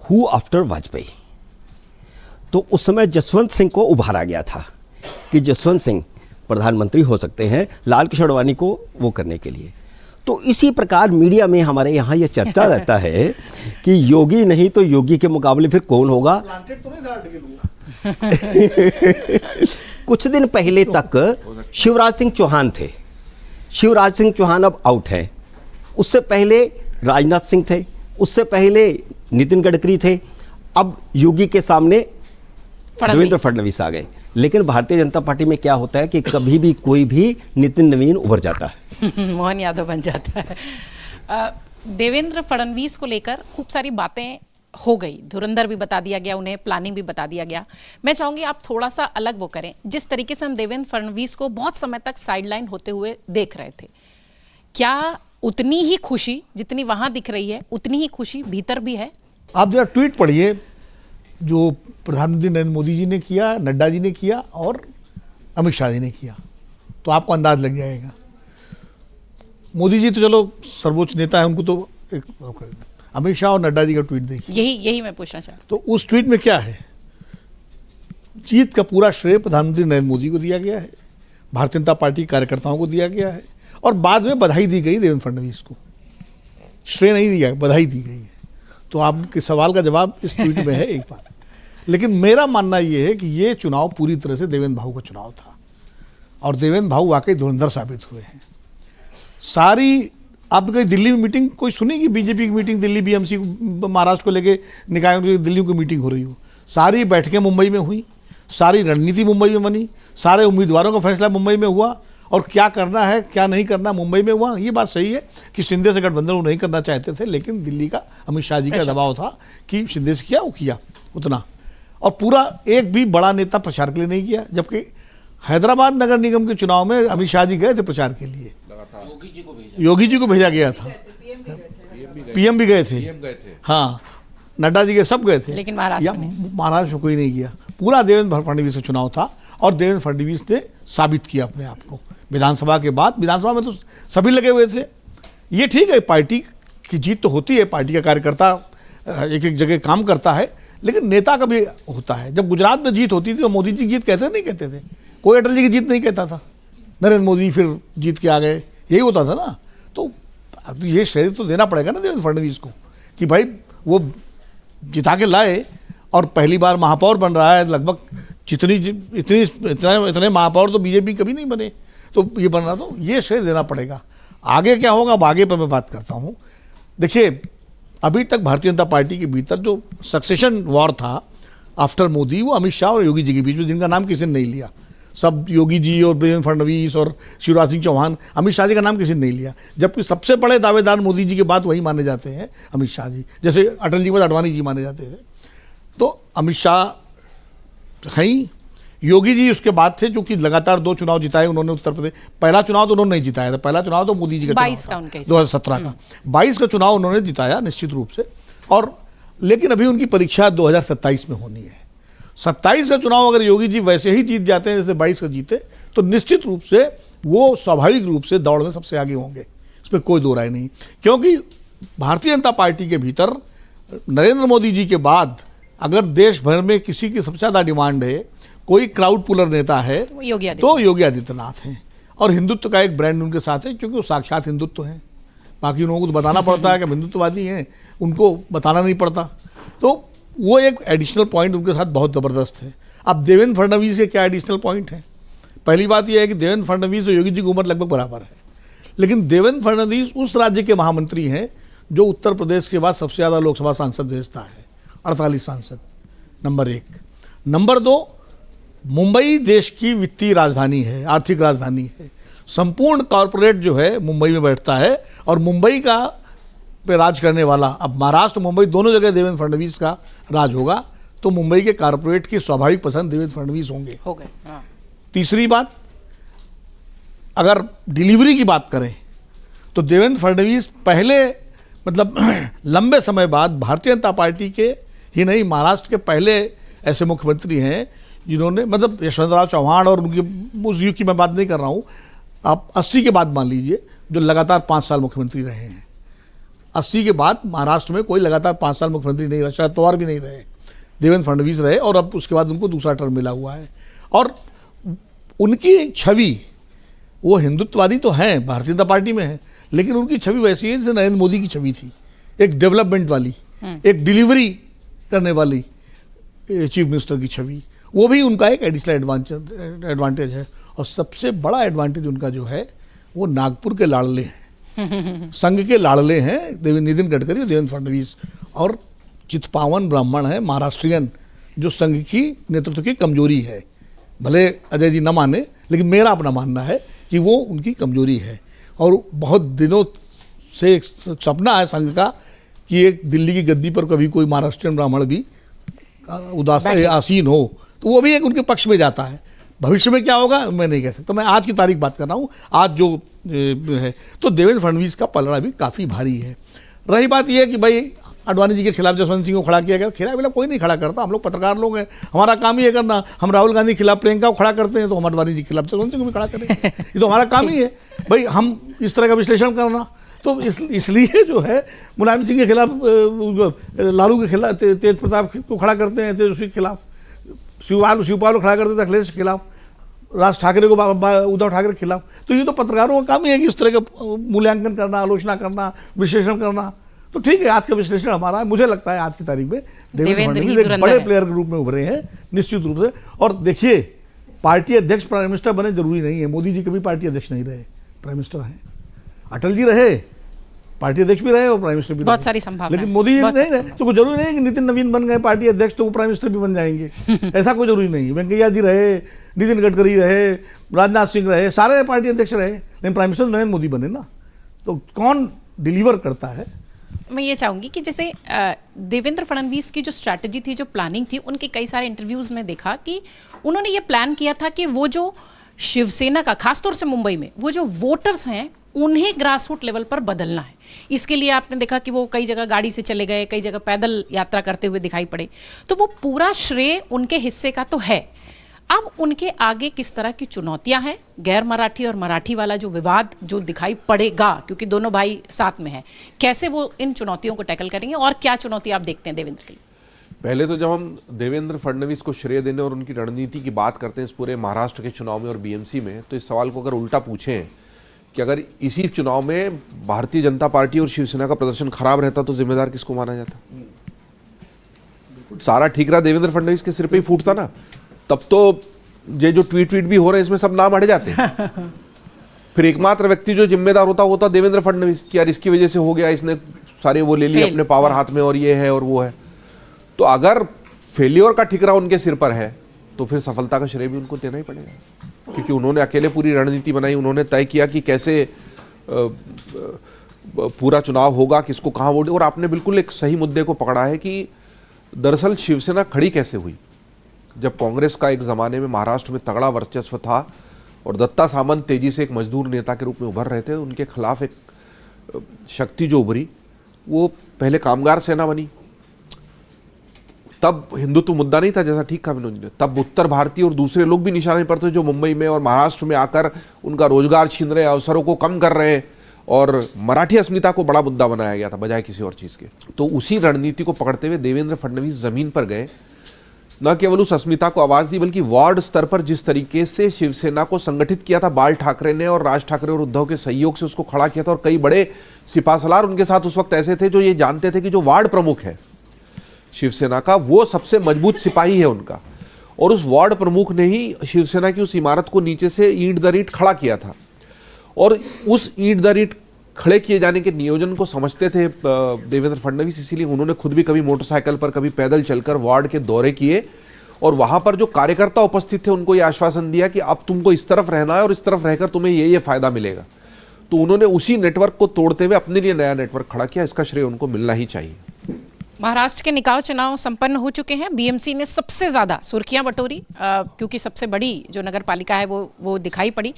हु आफ्टर वाजपेयी। तो उस समय जसवंत सिंह को उभारा गया था कि जसवंत सिंह प्रधानमंत्री हो सकते हैं, लाल कृष्ण आडवाणी को वो करने के लिए। तो इसी प्रकार मीडिया में हमारे यहाँ ये चर्चा रहता है कि योगी नहीं तो योगी के मुकाबले फिर कौन होगा। कुछ दिन पहले तक शिवराज सिंह चौहान थे, शिवराज सिंह चौहान अब आउट है। उससे पहले राजनाथ सिंह थे, उससे पहले नितिन गडकरी थे, अब योगी के सामने देवेंद्र फडणवीस आ गए। लेकिन भारतीय जनता पार्टी में क्या होता है कि कभी भी कोई भी नितिन नवीन उभर जाता है मोहन यादव बन जाता है। देवेंद्र फडणवीस को लेकर खूब सारी बातें हो गई, धुरंधर भी बता दिया गया, उन्हें प्लानिंग भी बता दिया गया। मैं चाहूंगी आप थोड़ा सा अलग वो करें। जिस तरीके से हम देवेंद्र फडणवीस को बहुत समय तक साइडलाइन होते हुए देख रहे थे, क्या उतनी ही खुशी जितनी वहां दिख रही है उतनी ही खुशी भीतर भी है? आप जरा ट्वीट पढ़िए जो प्रधानमंत्री नरेंद्र मोदी जी ने किया, नड्डा जी ने किया और अमित शाह जी ने किया, तो आपको अंदाज लग जाएगा। मोदी जी तो चलो सर्वोच्च नेता है, उनको तो एक अमित शाह और नड्डा जी का ट्वीट देखिए। यही मैं पूछना चाहता। तो उस ट्वीट में क्या है, जीत का पूरा श्रेय प्रधानमंत्री नरेंद्र मोदी को दिया गया है, भारतीय जनता पार्टी कार्यकर्ताओं को दिया गया है और बाद में बधाई दी गई देवेंद्र फडणवीस को, श्रेय नहीं दिया, बधाई दी गई है। तो आपके सवाल का जवाब इस ट्वीट में है एक बात। लेकिन मेरा मानना ये है कि ये चुनाव पूरी तरह से देवेंद्र भाऊ का चुनाव था और देवेंद्र भाऊ वाकई धुरंधर साबित हुए हैं। सारी आपकी दिल्ली में मीटिंग कोई सुनी कि बीजेपी की मीटिंग दिल्ली बीएमसी महाराष्ट्र को लेके निकायों की दिल्ली की मीटिंग हो रही हो? सारी बैठकें मुंबई में हुई, सारी रणनीति मुंबई में बनी, सारे उम्मीदवारों का फैसला मुंबई में हुआ और क्या करना है क्या नहीं करना मुंबई में हुआ। ये बात सही है कि शिंदे से गठबंधन वो नहीं करना चाहते थे, लेकिन दिल्ली का अमित शाह जी का दबाव था कि शिंदे से किया वो किया उतना, और पूरा एक भी बड़ा नेता प्रचार के लिए नहीं किया। जबकि हैदराबाद नगर निगम के चुनाव में अमित शाह जी गए थे प्रचार के लिए, योगी जी को भेजा गया था, पीएम भी गए थे, हाँ नड्डा जी के सब गए थे, लेकिन महाराष्ट्र में कोई नहीं किया। पूरा देवेंद्र फडणवीस का चुनाव था और देवेंद्र फडणवीस ने साबित किया अपने आप को। विधानसभा के बाद, विधानसभा में तो सभी लगे हुए थे। ये ठीक है, पार्टी की जीत तो होती है, पार्टी का कार्यकर्ता एक एक जगह काम करता है, लेकिन नेता का भी होता है। जब गुजरात में जीत होती थी तो मोदी जी जीत कहते नहीं कहते थे, कोई अटल जी की जीत नहीं कहता था, नरेंद्र मोदी फिर जीत के आ गए, यही होता था ना। तो ये श्रेय तो देना पड़ेगा ना देवेंद्र फडणवीस को कि भाई वो जिता के लाए और पहली बार महापौर बन रहा है। लगभग इतने महापौर तो बीजेपी कभी नहीं बने, तो ये बन रहा, तो ये श्रेय देना पड़ेगा। आगे क्या होगा अब आगे पर मैं बात करता हूँ। देखिए अभी तक भारतीय जनता पार्टी के भीतर जो सक्सेशन वॉर था आफ्टर मोदी, वो अमित शाह और योगी जी के बीच में, जिनका नाम किसी ने नहीं लिया। सब योगी जी और देवेंद्र फडणवीस और शिवराज सिंह चौहान, अमित शाह जी का नाम किसी ने नहीं लिया, जबकि सबसे बड़े दावेदार मोदी जी के बाद वही माने जाते हैं अमित शाह जी, जैसे अटल जी के बाद अडवाणी जी माने जाते थे। तो अमित शाह हैं, योगी जी उसके बाद थे, जो कि लगातार 2 चुनाव जिताए उन्होंने उत्तर प्रदेश। पहला चुनाव तो उन्होंने नहीं जिताया था, पहला चुनाव तो मोदी जी का 2017 का 22 का चुनाव उन्होंने जिताया निश्चित रूप से। और लेकिन अभी उनकी परीक्षा 2027 में होनी है। 27 का चुनाव अगर योगी जी वैसे ही जीत जाते हैं जैसे 22 का जीते, तो निश्चित रूप से वो स्वाभाविक रूप से दौड़ में सबसे आगे होंगे, इसमें कोई दो राय नहीं। क्योंकि भारतीय जनता पार्टी के भीतर नरेंद्र मोदी जी के बाद अगर देश भर में किसी की सबसे ज़्यादा डिमांड है, कोई क्राउड पुलर नेता है, तो योगी आदित्यनाथ हैं। और हिंदुत्व का एक ब्रांड उनके साथ है, क्योंकि वो साक्षात हिंदुत्व हैं। बाकी लोगों को तो बताना पड़ता है कि हिंदुत्ववादी हैं, उनको बताना नहीं पड़ता। तो वो एक एडिशनल पॉइंट उनके साथ बहुत ज़बरदस्त है। अब देवेंद्र फडणवीस के क्या एडिशनल पॉइंट हैं? पहली बात यह है कि देवेंद्र फडणवीस और योगी जी की उम्र लगभग बराबर है, लेकिन देवेंद्र फडणवीस उस राज्य के महामंत्री हैं जो उत्तर प्रदेश के बाद सबसे ज़्यादा लोकसभा सांसद भेजता है, 48 सांसद, नंबर 1। नंबर 2, मुंबई देश की वित्तीय राजधानी है, आर्थिक राजधानी है। संपूर्ण कॉरपोरेट जो है मुंबई में बैठता है और मुंबई का पे राज करने वाला, अब महाराष्ट्र मुंबई दोनों जगह देवेंद्र फडणवीस का राज होगा, तो मुंबई के कॉरपोरेट की स्वाभाविक पसंद देवेंद्र फडणवीस होंगे। हाँ। तीसरी बात, अगर डिलीवरी की बात करें तो देवेंद्र फडणवीस पहले मतलब लंबे समय बाद भारतीय जनता पार्टी के ही नहीं, महाराष्ट्र के पहले ऐसे मुख्यमंत्री हैं जिन्होंने, मतलब यशवंतराव चौहान और उनकी उस युग की मैं बात नहीं कर रहा हूँ, आप 80 के बाद मान लीजिए, जो लगातार 5 साल मुख्यमंत्री रहे हैं। 80 के बाद महाराष्ट्र में कोई लगातार 5 साल मुख्यमंत्री नहीं रहा, शरद पवार भी नहीं रहे, देवेंद्र फडणवीस रहे और अब उसके बाद उनको दूसरा टर्म मिला हुआ है। और उनकी छवि, वो हिंदुत्ववादी तो हैं, भारतीय जनता पार्टी में है, लेकिन उनकी छवि वैसी है जैसे नरेंद्र मोदी की छवि थी, एक डेवलपमेंट वाली, एक डिलीवरी करने वाली चीफ मिनिस्टर की छवि। वो भी उनका एक एडिशनल एडवांटेज है। और सबसे बड़ा एडवांटेज उनका जो है वो नागपुर के लाड़ले हैं, संघ के लाड़ले हैं नितिन गडकरी और देवेंद्र फडणवीस, और चितपावन ब्राह्मण है, महाराष्ट्रियन, जो संघ की नेतृत्व की कमजोरी है। भले अजय जी न माने, लेकिन मेरा अपना मानना है कि वो उनकी कमजोरी है। और बहुत दिनों से एक सपना है संघ का कि एक दिल्ली की गद्दी पर कभी कोई महाराष्ट्रियन ब्राह्मण भी आसीन हो, तो वो भी एक उनके पक्ष में जाता है। भविष्य में क्या होगा मैं नहीं कह सकता, मैं आज की तारीख बात कर रहा हूँ, आज जो है। तो देवेंद्र फडणवीस का पलड़ा भी काफ़ी भारी है। रही बात यह कि भाई अडवाणी जी के खिलाफ जसवंत सिंह को खड़ा किया गया, खिलाफ कोई नहीं खड़ा करता, हम लोग पत्रकार लोग हैं, हमारा काम ही है करना। हम राहुल गांधी के खिलाफ प्रियंका को खड़ा करते हैं, तो हम अडवाणी जी के खिलाफ जसवंत सिंह को भी खड़ा करेंगे। ये तो हमारा काम ही है भाई, हम इस तरह का विश्लेषण करना। तो इसलिए जो है मुलायम सिंह के खिलाफ, लालू के खिलाफ तेज प्रताप को खड़ा करते हैं, तेजस्वी के खिलाफ, शिवपाल को खड़ा करते थे, अखिलेश के खिलाफ, राज ठाकरे को उद्धव ठाकरे के खिलाफ। तो ये तो पत्रकारों का काम ही है कि इस तरह का मूल्यांकन करना, आलोचना करना, विश्लेषण करना। तो ठीक है, आज का विश्लेषण हमारा है। मुझे लगता है आज की तारीख में देवेंद्र फडणवीस एक बड़े प्लेयर के रूप में उभरे हैं निश्चित रूप से। और देखिए, पार्टी अध्यक्ष प्राइम मिनिस्टर बने जरूरी नहीं है। मोदी जी कभी पार्टी अध्यक्ष नहीं रहे, प्राइम मिनिस्टर हैं। अटल जी रहे, पार्टी अध्यक्ष भी रहे और प्राइम मिनिस्टर भी बहुत रहे। सारी संभावना, लेकिन मोदी जी नहीं रहे, तो कोई जरूरी नहीं है कि नितिन नवीन बन गए पार्टी अध्यक्ष तो वो प्राइम मिनिस्टर भी बन जाएंगे। ऐसा कोई जरूरी नहीं है। वेंकैया जी रहे, नितिन गडकरी रहे, राजनाथ सिंह रहे, सारे पार्टी अध्यक्ष रहे, लेकिन प्राइम मिनिस्टर नरेंद्र मोदी बने ना। तो कौन डिलीवर करता है? मैं ये चाहूंगी कि जैसे देवेंद्र फडणवीस की जो स्ट्रैटेजी थी, जो प्लानिंग थी, उनके कई सारे इंटरव्यूज में देखा कि उन्होंने ये प्लान किया था कि वो जो शिवसेना का, खासतौर से मुंबई में वो जो वोटर्स हैं उन्हें ग्रासरूट लेवल पर बदलना है। इसके लिए आपने देखा कि वो कई जगह गाड़ी से चले गए, कई जगह पैदल यात्रा करते हुए दिखाई पड़े। तो वो पूरा श्रेय उनके हिस्से का तो है। अब उनके आगे किस तरह की चुनौतियां हैं, गैर मराठी और मराठी वाला जो विवाद जो दिखाई पड़ेगा, क्योंकि दोनों भाई साथ में हैं, कैसे वो इन चुनौतियों को टैकल करेंगे और क्या चुनौती आप देखते हैं देवेंद्र के लिए? पहले तो जब हम देवेंद्र फडणवीस को श्रेय देने और उनकी रणनीति की बात करते हैं इस पूरे महाराष्ट्र के चुनाव में और बीएमसी में, तो इस सवाल को अगर उल्टा पूछें कि अगर इसी चुनाव में भारतीय जनता पार्टी और शिवसेना का प्रदर्शन खराब रहता तो जिम्मेदार किसको माना जाता? सारा ठीकरा देवेंद्र फडणवीस के सिर पे ही फूटता ना। तब तो ये जो ट्वीट भी हो रहे हैं इसमें सब नाम हट जाते हैं। फिर एकमात्र व्यक्ति जो जिम्मेदार होता देवेंद्र फडणवीस कि यार इसकी वजह से हो गया, इसने सारे वो ले लिए अपने पावर हाथ में और ये है और वो है। तो अगर फेलियर का ठिकरा उनके सिर पर है तो फिर सफलता का श्रेय भी उनको देना ही पड़ेगा, क्योंकि उन्होंने अकेले पूरी रणनीति बनाई, उन्होंने तय किया कि कैसे पूरा चुनाव होगा, किसको कहाँ वोट। और आपने बिल्कुल एक सही मुद्दे को पकड़ा है कि दरअसल शिवसेना खड़ी कैसे हुई। जब कांग्रेस का एक ज़माने में महाराष्ट्र में तगड़ा वर्चस्व था और दत्ता सामंत तेजी से एक मजदूर नेता के रूप में उभर रहे थे, उनके खिलाफ एक शक्ति जो उभरी वो पहले कामगार सेना बनी। तब हिंदुत्व मुद्दा नहीं था, जैसा ठीक कहा विनोद जी ने। तब उत्तर भारतीय और दूसरे लोग भी निशाने पर थे जो मुंबई में और महाराष्ट्र में आकर उनका रोजगार छीन रहे, अवसरों को कम कर रहे, और मराठी अस्मिता को बड़ा मुद्दा बनाया गया था बजाय किसी और चीज़ के। तो उसी रणनीति को पकड़ते हुए देवेंद्र फडणवीस जमीन पर गए, न केवल उस अस्मिता को आवाज दी बल्कि वार्ड स्तर पर जिस तरीके से शिवसेना को संगठित किया था बाल ठाकरे ने, और राज ठाकरे और उद्धव के सहयोग से उसको खड़ा किया था। और कई बड़े सिपासलार उनके साथ उस वक्त ऐसे थे जो ये जानते थे कि जो वार्ड प्रमुख है शिवसेना का वो सबसे मजबूत सिपाही है उनका, और उस वार्ड प्रमुख ने ही शिवसेना की उस इमारत को नीचे से ईंट दर ईंट खड़ा किया था। और उस ईंट दर ईंट खड़े किए जाने के नियोजन को समझते थे देवेंद्र फडणवीस, इसीलिए उन्होंने खुद भी कभी मोटरसाइकिल पर कभी पैदल चलकर वार्ड के दौरे किए, और वहां पर जो कार्यकर्ता उपस्थित थे उनको ये आश्वासन दिया कि अब तुमको इस तरफ रहना है और इस तरफ रहकर तुम्हें ये फायदा मिलेगा। तो उन्होंने उसी नेटवर्क को तोड़ते हुए अपने लिए नया नेटवर्क खड़ा किया। इसका श्रेय उनको मिलना ही चाहिए। महाराष्ट्र के निकाय चुनाव संपन्न हो चुके हैं। बीएमसी ने सबसे ज़्यादा सुर्खियां बटोरी, क्योंकि सबसे बड़ी जो नगर पालिका है वो दिखाई पड़ी।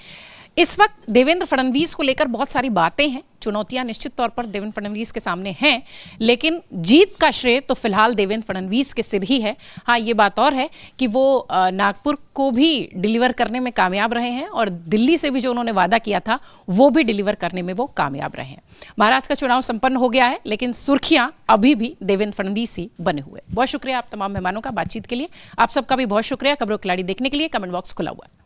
इस वक्त देवेंद्र फडणवीस को लेकर बहुत सारी बातें हैं, चुनौतियां निश्चित तौर पर देवेंद्र फडणवीस के सामने हैं, लेकिन जीत का श्रेय तो फिलहाल देवेंद्र फडणवीस के सिर ही है। हाँ, ये बात और है कि वो नागपुर को भी डिलीवर करने में कामयाब रहे हैं, और दिल्ली से भी जो उन्होंने वादा किया था वो भी डिलीवर करने में वो कामयाब रहे हैं। महाराष्ट्र का चुनाव संपन्न हो गया है, लेकिन सुर्खियां अभी भी देवेंद्र फडणवीस ही बने हुए। बहुत शुक्रिया आप तमाम मेहमानों का बातचीत के लिए। आप सबका भी बहुत शुक्रिया। खबरों खिलाड़ी देखने के लिए कमेंट बॉक्स खुला हुआ है।